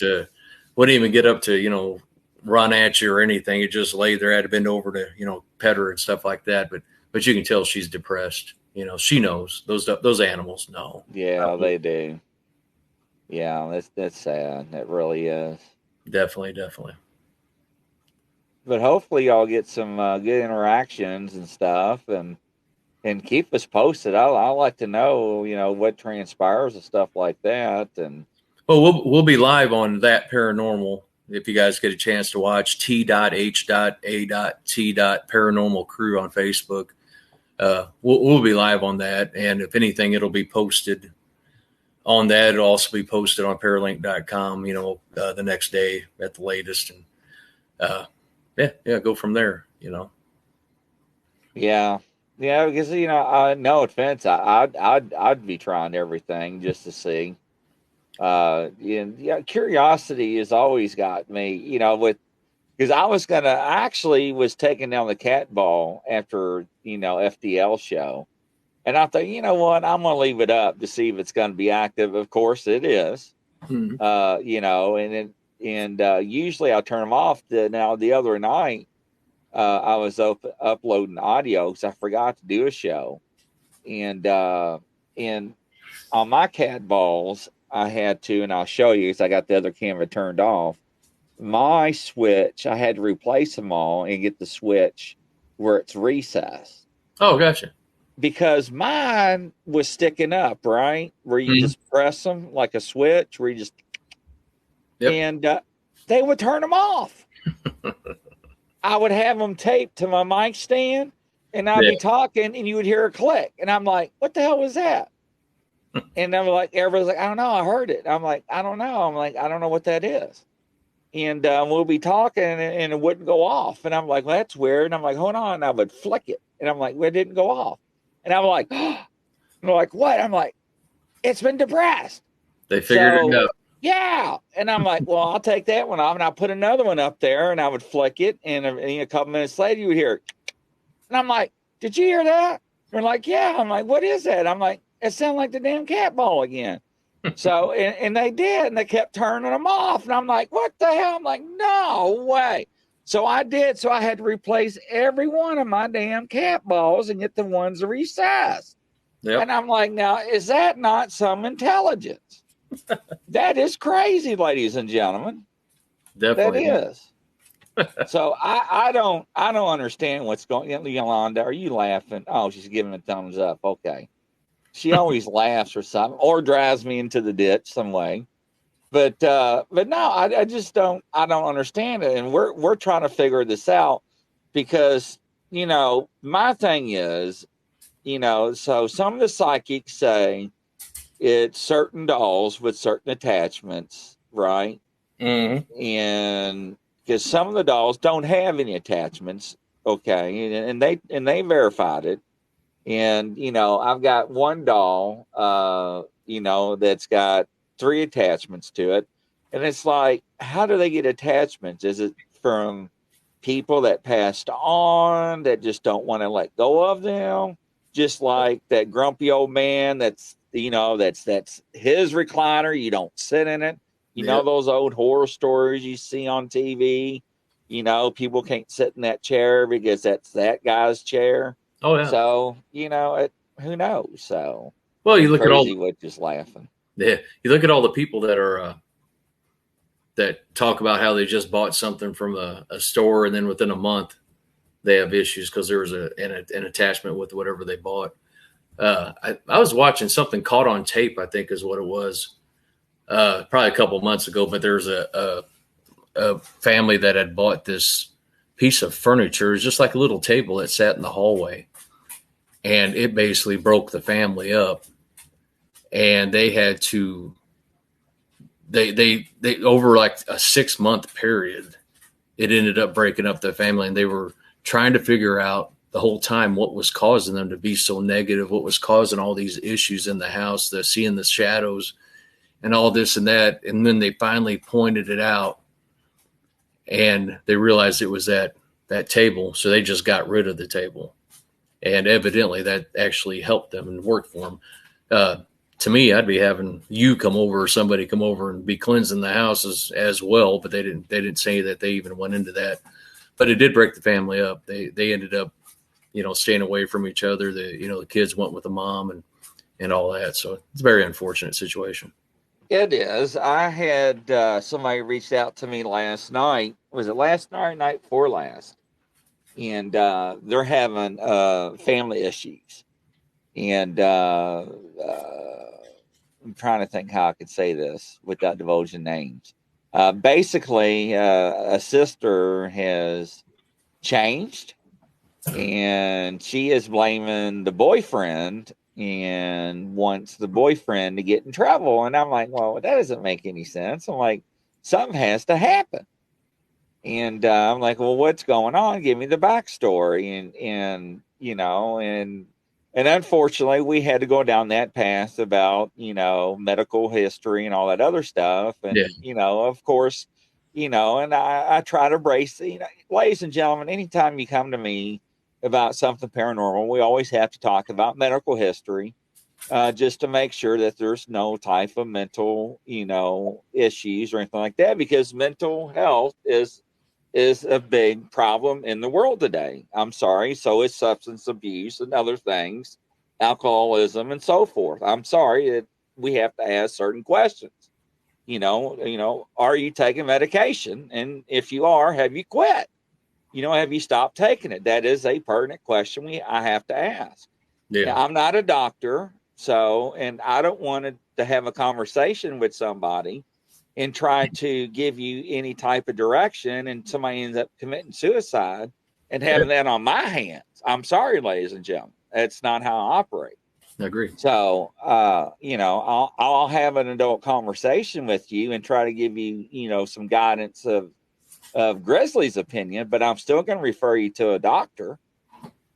to run at you or anything. It just laid there. Had to bend over to pet her and stuff like that. But you can tell she's depressed. She knows. Those animals know. Yeah, they do. Yeah, that's sad. That really is. Definitely. But hopefully y'all get some good interactions and stuff, and keep us posted. I like to know what transpires and stuff like that. And We'll be live on that paranormal. If you guys get a chance to watch T.H.A.T. Paranormal Crew on Facebook, we'll be live on that. And if anything, it'll be posted on that. It'll also be posted on paralink.com, the next day at the latest. And go from there, Yeah, because no offense, I'd be trying everything just to see. Curiosity has always got me, because I actually was taking down the cat ball after FDL show, and I thought, you know what, I'm gonna leave it up to see if it's going to be active. Of course, it is. Mm-hmm. Usually I'll turn them off. Now the other night, I was uploading audio because I forgot to do a show, and on my cat balls I had to, and I'll show you because I got the other camera turned off. My switch, I had to replace them all and get the switch where it's recessed. Oh, gotcha. Because mine was sticking up, right? Where you just press them like a switch, where you just, and they would turn them off. I would have them taped to my mic stand, and I'd be talking, and you would hear a click, and I'm like, "What the hell was that?" And I'm like, everybody's like, "I don't know, I heard it." I'm like, "I don't know." I'm like, "I don't know what that is." And we'll be talking, and it wouldn't go off, and I'm like, "Well, that's weird." And I'm like, "Hold on," and I would flick it, and I'm like, "Well, it didn't go off." And I'm like, and they're like, "What?" I'm like, "It's been depressed." They figured it out. Yeah. And I'm like, "Well, I'll take that one off." And I'll put another one up there, and I would flick it. And a couple minutes later, you would hear it. And I'm like, "Did you hear that?" They're like, "Yeah." I'm like, "What is that?" I'm like, "It sounded like the damn cat ball again." So, and they did. And they kept turning them off. And I'm like, "What the hell?" I'm like, "No way." So I did. So I had to replace every one of my damn cat balls and get the ones resized. Yep. And I'm like, now, is that not some intelligence? That is crazy, ladies and gentlemen. Definitely. That is. So I don't understand what's going on. Yolanda, are you laughing? Oh, she's giving a thumbs up. Okay. She always laughs or something, or drives me into the ditch some way. But no, I just don't understand it. And we're trying to figure this out because, my thing is, so some of the psychics say it's certain dolls with certain attachments, right? Mm-hmm. And because some of the dolls don't have any attachments, okay, and they verified it. And I've got one doll, that's got three attachments to it, and it's like, how do they get attachments? Is it from people that passed on that just don't want to let go of them? Just like that grumpy old man that's his recliner. You don't sit in it. Yep. Those old horror stories you see on TV. People can't sit in that chair because that's that guy's chair. Oh yeah. So, who knows? So, Well, you and look at all. Crazy Witch is laughing. Yeah, you look at all the people that are that talk about how they just bought something from a store and then within a month they have issues because there was an attachment with whatever they bought. I was watching something caught on tape, I think is what it was, probably a couple of months ago. But there's a family that had bought this piece of furniture. It was just like a little table that sat in the hallway, and it basically broke the family up. And they had to they over like a 6 month period, it ended up breaking up the family, and they were trying to figure out the whole time what was causing them to be so negative, what was causing all these issues in the house, the seeing the shadows and all this and that. And then they finally pointed it out, and they realized it was that table. So they just got rid of the table, and evidently that actually helped them and worked for them. To me, I'd be having you come over or somebody come over and be cleansing the house as well. But they didn't say that they even went into that. But it did break the family up. They ended up, staying away from each other. The kids went with the mom and all that. So it's a very unfortunate situation. It is. I had somebody reached out to me last night. Was it last night or night before last? And they're having family issues. And I'm trying to think how I could say this without divulging names. Basically, a sister has changed, and she is blaming the boyfriend and wants the boyfriend to get in trouble. And I'm like, well, that doesn't make any sense. I'm like, something has to happen. And I'm like, well, what's going on? Give me the backstory. And unfortunately, we had to go down that path about, medical history and all that other stuff. Yeah, And, of course, and I try to brace, ladies and gentlemen, anytime you come to me about something paranormal, we always have to talk about medical history, just to make sure that there's no type of mental, issues or anything like that, because mental health is a big problem in the world today. I'm sorry. So is substance abuse and other things, alcoholism and so forth. I'm sorry that we have to ask certain questions. Are you taking medication? And if you are, have you quit? Have you stopped taking it? That is a pertinent question I have to ask. yeah, Now, I'm not a doctor, and I don't want to have a conversation with somebody and try to give you any type of direction, and somebody ends up committing suicide and yeah. having that on my hands. I'm sorry, ladies and gentlemen. That's not how I operate. I agree. So, I'll have an adult conversation with you and try to give you, some guidance of Grizzly's opinion, but I'm still going to refer you to a doctor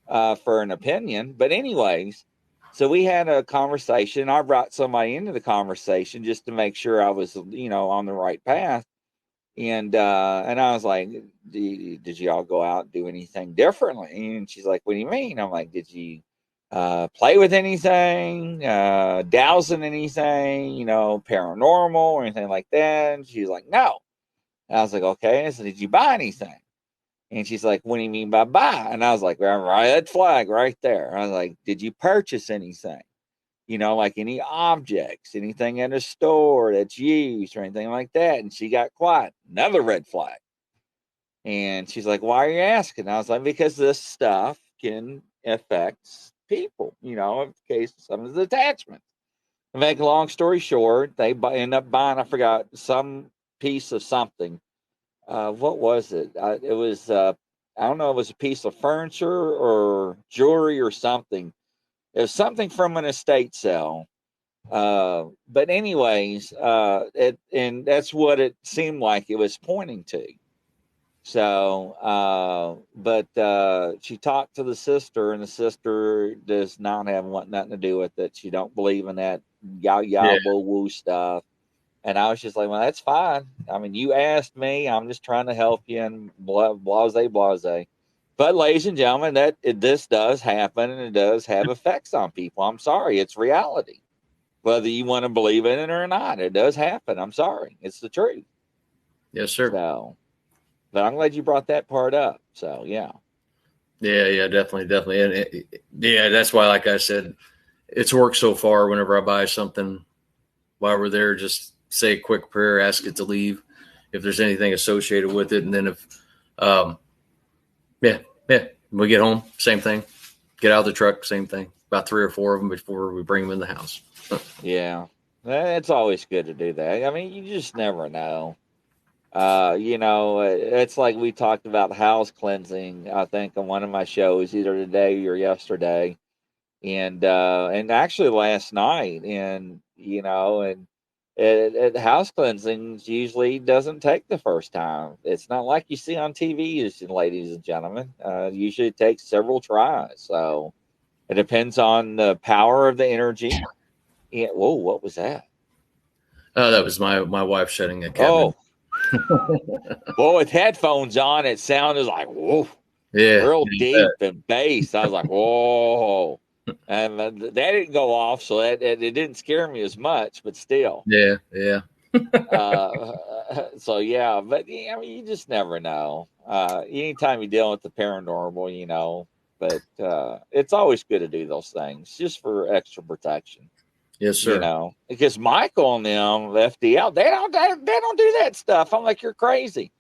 for an opinion. But anyways, so we had a conversation. I brought somebody into the conversation just to make sure I was, on the right path. And I was like, did you all go out and do anything differently? And she's like, what do you mean? I'm like, did you play with anything, douse in anything, paranormal or anything like that? And she's like, no. And I was like, okay. So did you buy anything? And she's like, what do you mean by buy? And I was like, well, red flag right there. I was like, did you purchase anything? Like any objects, anything in a store that's used or anything like that. And she got quiet. Another red flag. And she's like, why are you asking? I was like, because this stuff can affect people, in case of some of the attachments. To make a long story short, they end up buying, I forgot, some piece of something. What was it? It was, I don't know, it was a piece of furniture or jewelry or something. It was something from an estate sale. But anyways, and that's what it seemed like it was pointing to. So, but she talked to the sister, and the sister does not have nothing to do with it. She don't believe in that Yeah. woo woo stuff. And I was just like, well, that's fine. I mean, you asked me. I'm just trying to help you, and blase, blase. But, ladies and gentlemen, this does happen, and it does have effects on people. I'm sorry, it's reality. Whether you want to believe in it or not, it does happen. I'm sorry, it's the truth. Yes, sir. So. But I'm glad you brought that part up. So, yeah. Yeah, definitely. And yeah, that's why, like I said, it's worked so far. Whenever I buy something while we're there, just say a quick prayer, ask it to leave if there's anything associated with it. And then if, we get home, same thing. Get out of the truck, same thing. About 3 or 4 of them before we bring them in the house. Yeah. It's always good to do that. I mean, you just never know. It's like we talked about house cleansing, I think, on one of my shows, either today or yesterday. And actually last night. And house cleansing usually doesn't take the first time. It's not like you see on TV, ladies and gentlemen. Usually it takes several tries. So it depends on the power of the energy. Yeah. Whoa, what was that? That was my wife shutting a cabinet. Oh, boy, with headphones on, it sounded like, whoa, Yeah. real deep and bass. I was like, whoa. And that didn't go off, so it didn't scare me as much, but still. Yeah. So, yeah, but yeah, I mean, you just never know. Anytime you deal with the paranormal, but it's always good to do those things just for extra protection. Yes, sir. Because Michael and them, the FDL, they don't do that stuff. I'm like, you're crazy.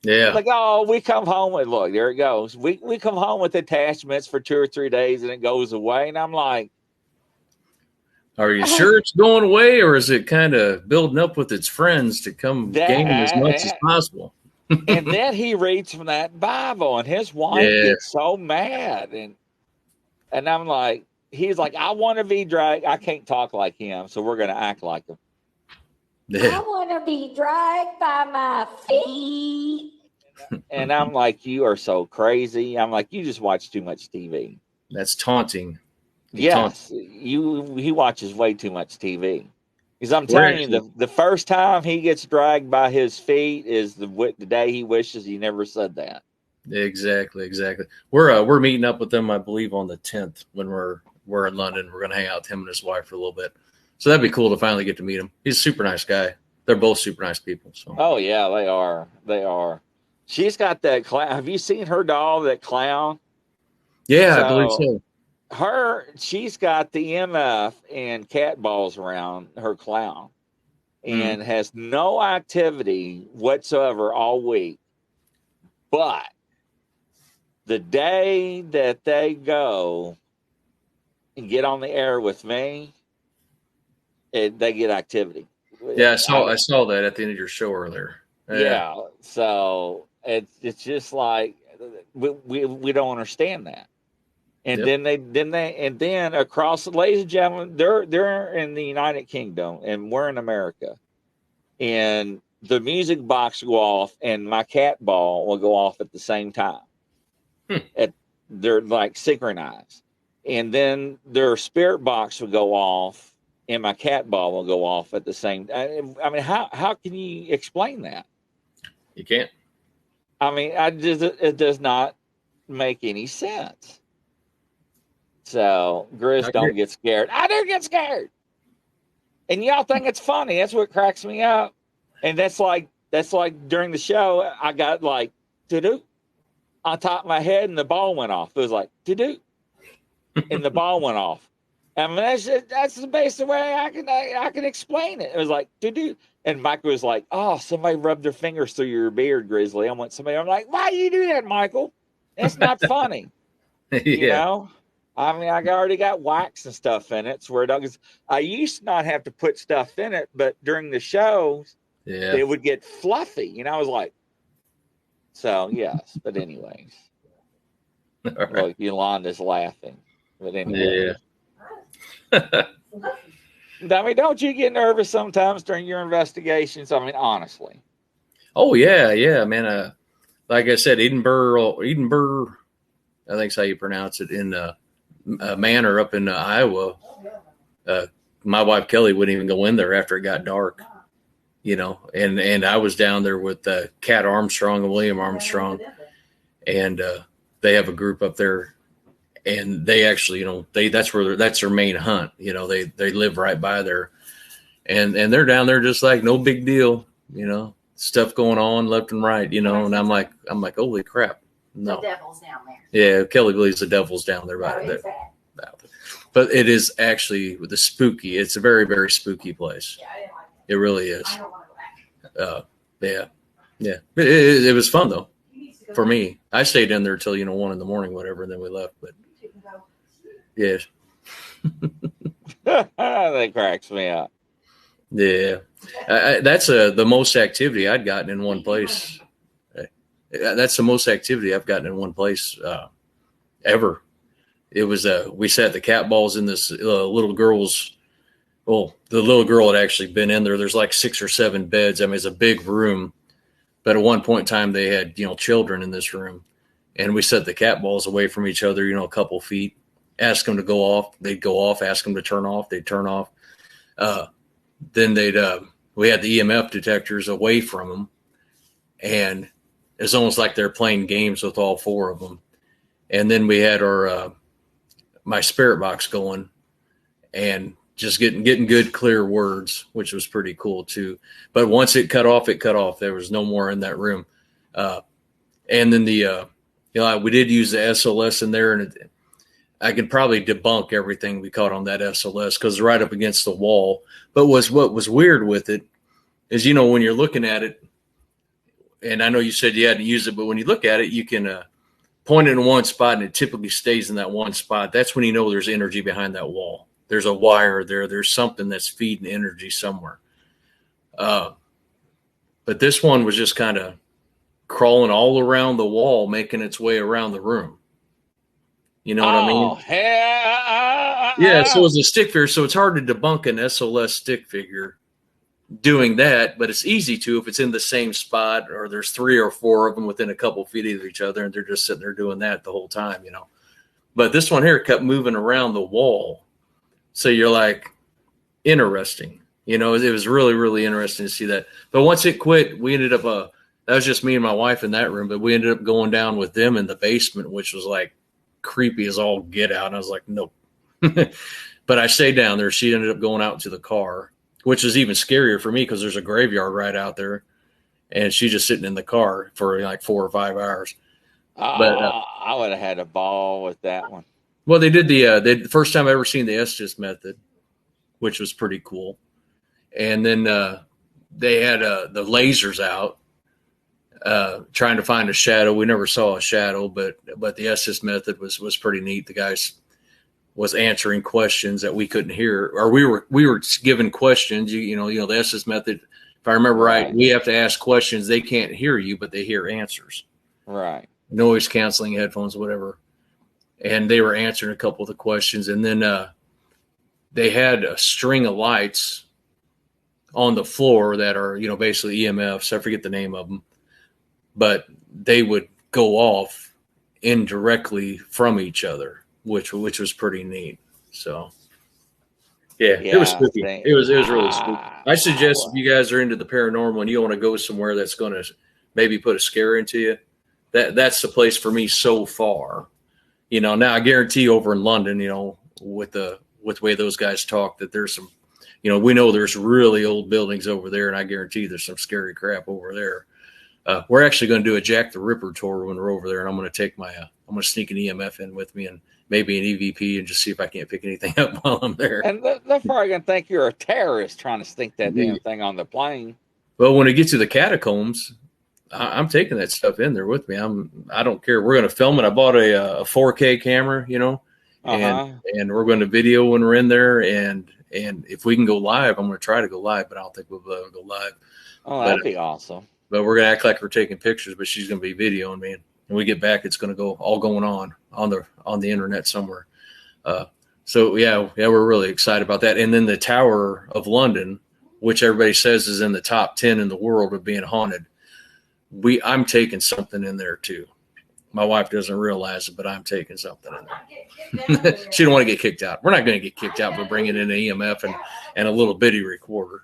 Yeah. Like, oh, we come home with, look, there it goes. We come home with attachments for 2 or 3 days and it goes away. And I'm like, are you sure it's going away, or is it kind of building up with its friends to come gain as much as possible? And then he reads from that Bible, and his wife gets so mad. And I'm like, he's like, I want to be dragged. I can't talk like him, so we're going to act like him. Yeah. I want to be dragged by my feet. And I'm like, you are so crazy. I'm like, you just watch too much TV. That's taunting. Yes, he watches way too much TV. Because I'm telling you, the first time he gets dragged by his feet is the day he wishes he never said that. Exactly. We're meeting up with them, I believe, on the 10th when we're in London. We're going to hang out with him and his wife for a little bit. So that'd be cool to finally get to meet him. He's a super nice guy. They're both super nice people. So. Oh yeah, they are. They are. She's got that clown. Have you seen her doll, that clown? Yeah, I believe so. She's got the MF and cat balls around her clown and has no activity whatsoever all week. But the day that they go and get on the air with me, they get activity. Yeah, I saw that at the end of your show earlier. Yeah. So it's just like we don't understand that. And then across, ladies and gentlemen, they're in the United Kingdom and we're in America. And the music box will go off and my cat ball will go off at the same time. They're like synchronized. And then their spirit box will go off and my cat ball will go off at the same time. I mean, how can you explain that? You can't. I mean, it does not make any sense. So, Grizz, don't get scared. I do get scared. And y'all think it's funny. That's what cracks me up. And that's like during the show, I got like, to-do on top of my head and the ball went off. It was like, to-do. And the ball went off. I mean, that's the basic way I can explain it. It was like, do. And Michael was like, oh, somebody rubbed their fingers through your beard, Grizzly. I'm like, why do you do that, Michael? That's not funny. You Yeah. know? I mean, I already got wax and stuff in it. So where I used to not have to put stuff in it, but during the shows, Yeah. it would get fluffy. I was like, so yes. But anyways, All right. look, Yolanda's laughing. But anyway. Yeah. I mean, don't you get nervous sometimes during your investigations? I mean, honestly. Oh yeah, man. Like I said, Edinburgh, I think is how you pronounce it, in Manor up in Iowa. My wife Kelly wouldn't even go in there after it got dark, and I was down there with Cat Armstrong and William Armstrong, and they have a group up there, and they actually, that's their main hunt. They live right by there, and they're down there just like no big deal, stuff going on left and right, and I'm like, holy crap. No. The devil's down there. Yeah, Kelly believes the devil's down there. But it is actually the spooky. It's a very, very spooky place. Yeah, I didn't like It really is. I don't want to go back. Yeah. It was fun though for me. I stayed in there till 1 a.m, whatever, and then we left. But yeah, That cracks me up. yeah. That's the most activity I'd gotten in one place. That's the most activity I've gotten in one place ever. It was we sat the cat balls in this little girl's. Well, the little girl had actually been in there. There's like 6 or 7 beds. I mean, it's a big room, but at one point in time they had children in this room, and we set the cat balls away from each other, a couple feet. Ask them to go off, they'd go off. Ask them to turn off, they'd turn off. Then we had the EMF detectors away from them, and it's almost like they're playing games with all 4 of them. And then we had our my spirit box going, and just getting good, clear words, which was pretty cool too. But once it cut off, There was no more in that room. And then we did use the SLS in there, and I could probably debunk everything we caught on that SLS because it's right up against the wall. But what was weird with it is, when you're looking at it, and I know you said you had to use it, but when you look at it, you can point it in one spot, and it typically stays in that one spot. That's when there's energy behind that wall. There's a wire there. There's something that's feeding energy somewhere. But this one was just kind of crawling all around the wall, making its way around the room. You know what I mean? Yeah, so it's a stick figure, so it's hard to debunk an SLS stick figure doing that, but it's easy to if it's in the same spot or there's 3 or 4 of them within a couple feet of each other, and they're just sitting there doing that the whole time, But this one here kept moving around the wall. So you're like, interesting. It was really, really interesting to see that. But once it quit, we ended up, that was just me and my wife in that room, but we ended up going down with them in the basement, which was like creepy as all get out. And I was like, nope. But I stayed down there. She ended up going out to the car, which is even scarier for me because there's a graveyard right out there. And she's just sitting in the car for like 4 or 5 hours. But I would have had a ball with that one. Well, they did the first time I ever seen the Estes method, which was pretty cool. And then they had the lasers out trying to find a shadow. We never saw a shadow, but the Estes method was pretty neat. The guys was answering questions that we couldn't hear, or we were given questions. The Estes method, if I remember right, we have to ask questions. They can't hear you, but they hear answers. Right. Noise canceling headphones, whatever. And they were answering a couple of the questions. And then they had a string of lights on the floor that are, basically EMFs. I forget the name of them. But they would go off indirectly from each other, which was pretty neat. So, yeah, it was spooky. It was really spooky. I suggest if you guys are into the paranormal and you want to go somewhere that's going to maybe put a scare into you, that's the place for me so far. Now I guarantee over in London, with the way those guys talk, that there's some, we know there's really old buildings over there, and I guarantee there's some scary crap over there. We're actually going to do a Jack the Ripper tour when we're over there, and I'm going to take I'm going to sneak an EMF in with me and maybe an EVP and just see if I can't pick anything up while I'm there. And they're probably gonna think you're a terrorist trying to sneak that damn thing on the plane. Well, when it gets to the catacombs, I'm taking that stuff in there with me. I don't care. We're going to film it. I bought a 4K camera, and we're going to video when we're in there. And if we can go live, I'm going to try to go live, but I don't think we'll be able to go live. Oh, that'd be awesome. But we're going to act like we're taking pictures, but she's going to be videoing me. And when we get back, it's going to go all going on the internet somewhere. So yeah, we're really excited about that. And then the Tower of London, which everybody says is in the top 10 in the world of being haunted. I'm taking something in there too. My wife doesn't realize it, but I'm taking something in there. She don't want to get kicked out. We're not going to get kicked out for bringing in an EMF and a little bitty recorder,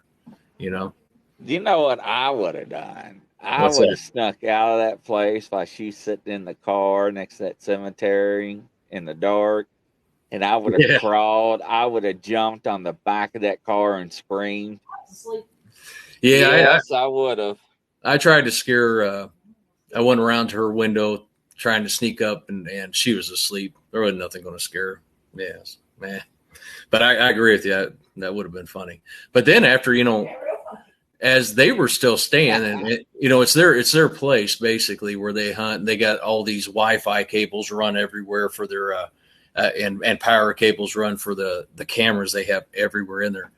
Do you know what I would have done? I What's would that? have snuck out of that place while she's sitting in the car next to that cemetery in the dark, and I would have crawled. I would have jumped on the back of that car and screamed. Yeah, yes, I would have. I tried to scare. I went around to her window trying to sneak up, and she was asleep. There was nothing going to scare her. Yes, man. But I agree with you. That would have been funny. But then after, as they were still staying, and it's their place basically where they hunt. They got all these Wi-Fi cables run everywhere for their and power cables run for the cameras they have everywhere in there.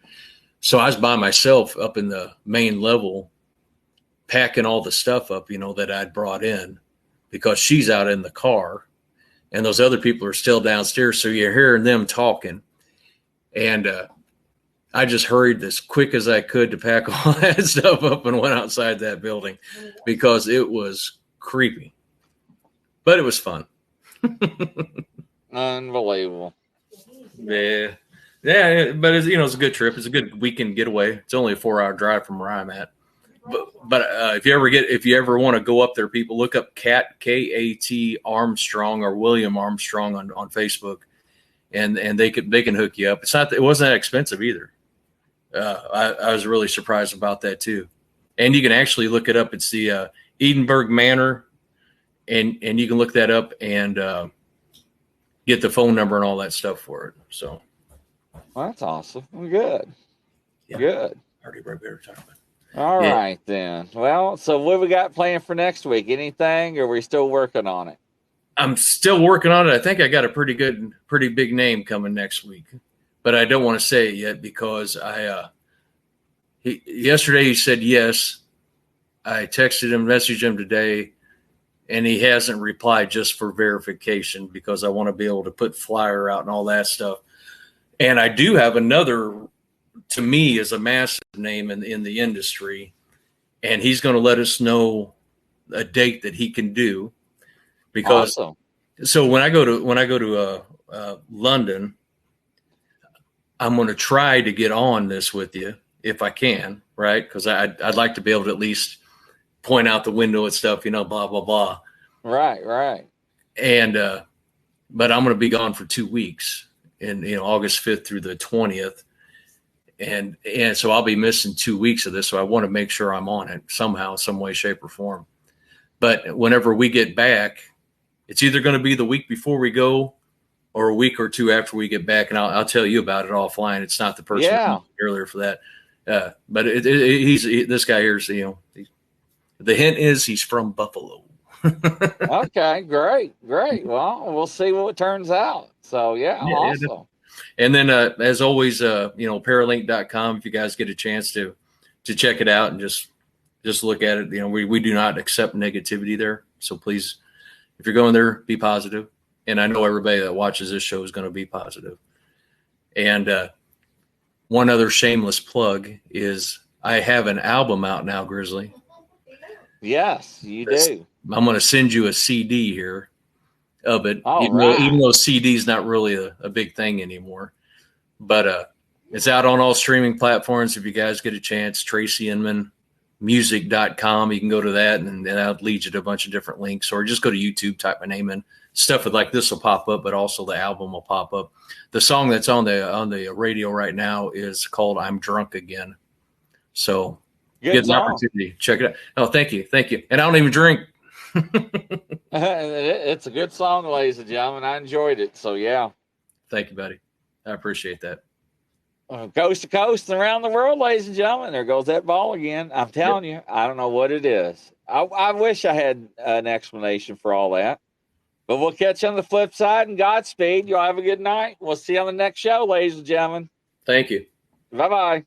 So I was by myself up in the main level, packing all the stuff up, that I'd brought in, because she's out in the car and those other people are still downstairs. So you're hearing them talking. And I just hurried as quick as I could to pack all that stuff up and went outside that building because it was creepy, but it was fun. Unbelievable. Yeah. Yeah. But it's a good trip. It's a good weekend getaway. It's only a 4-hour drive from where I'm at. But if you ever want to go up there, people look up Kat Armstrong or William Armstrong on Facebook, and they can hook you up. It wasn't that expensive either. I was really surprised about that too. And you can actually look it up. It's the Edinburgh Manor, and you can look that up and get the phone number and all that stuff for it. So well, that's awesome. Good. Yeah. Good. Already right there talking about. All right, then. Well, so what we got planned for next week? Anything, or are we still working on it? I'm still working on it. I think I got a pretty big name coming next week, but I don't want to say it yet because yesterday he said yes. I texted him, messaged him today, and he hasn't replied just for verification because I want to be able to put flyer out and all that stuff. And I do have another, to me, is a massive name in the industry, and he's going to let us know a date that he can do. Because awesome. So when I go to London, I'm going to try to get on this with you if I can, right? Because I'd like to be able to at least point out the window and stuff, blah blah blah. Right. And but I'm going to be gone for 2 weeks, in August 5th through the 20th. And so I'll be missing 2 weeks of this. So I want to make sure I'm on it somehow, some way, shape, or form. But whenever we get back, it's either going to be the week before we go or a week or two after we get back. And I'll tell you about it offline. It's not the person earlier for that. But this guy here is, the hint is he's from Buffalo. Okay, great. Well, we'll see what turns out. So awesome. And then, as always, Paralink.com, if you guys get a chance to check it out and just look at it. We do not accept negativity there. So please, if you're going there, be positive. And I know everybody that watches this show is going to be positive. And one other shameless plug is I have an album out now, Grizzly. Yes, you do. I'm going to send you a CD here of it, right. even though CD is not really a big thing anymore. But it's out on all streaming platforms. If you guys get a chance, TracyInmanmusic.com, you can go to that, and that'll lead you to a bunch of different links. Or just go to YouTube, type my name in. Stuff like this will pop up, but also the album will pop up. The song that's on the radio right now is called "I'm Drunk Again." So get an opportunity, check it out. Oh, thank you. And I don't even drink. It's a good song, ladies and gentlemen. I enjoyed it. So, yeah. Thank you, buddy. I appreciate that. Coast to coast and around the world, ladies and gentlemen. There goes that ball again. I'm telling you, I don't know what it is. I wish I had an explanation for all that. But we'll catch you on the flip side, and Godspeed. Y'all have a good night. We'll see you on the next show, ladies and gentlemen. Thank you. Bye-bye.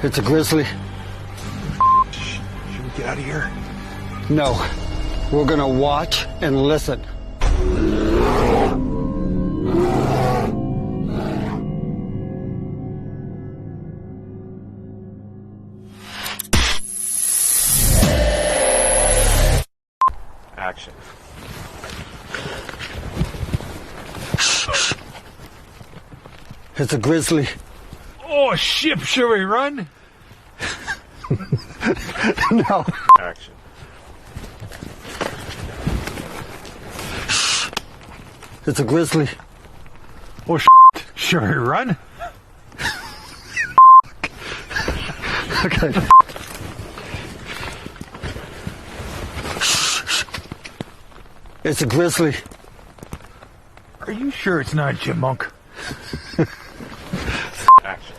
It's a grizzly. Should we get out of here? No. We're gonna watch and listen. Action. It's a grizzly. Oh, shit, should we run? No. Action. It's a grizzly. Oh, should we run? Okay. It's a grizzly. Are you sure it's not a chipmunk? Action.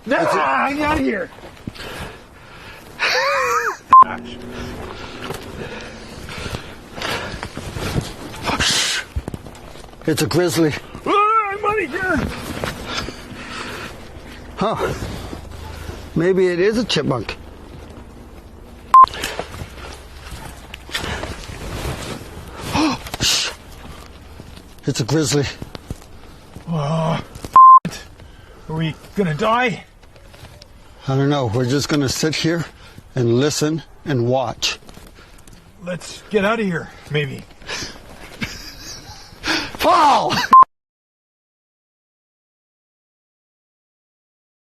No, I'm out of here. Action. It's a grizzly. I'm out of here. Huh. Maybe it is a chipmunk. It's a grizzly. Are we gonna die? I don't know. We're just gonna sit here and listen and watch. Let's get out of here, maybe. Fall!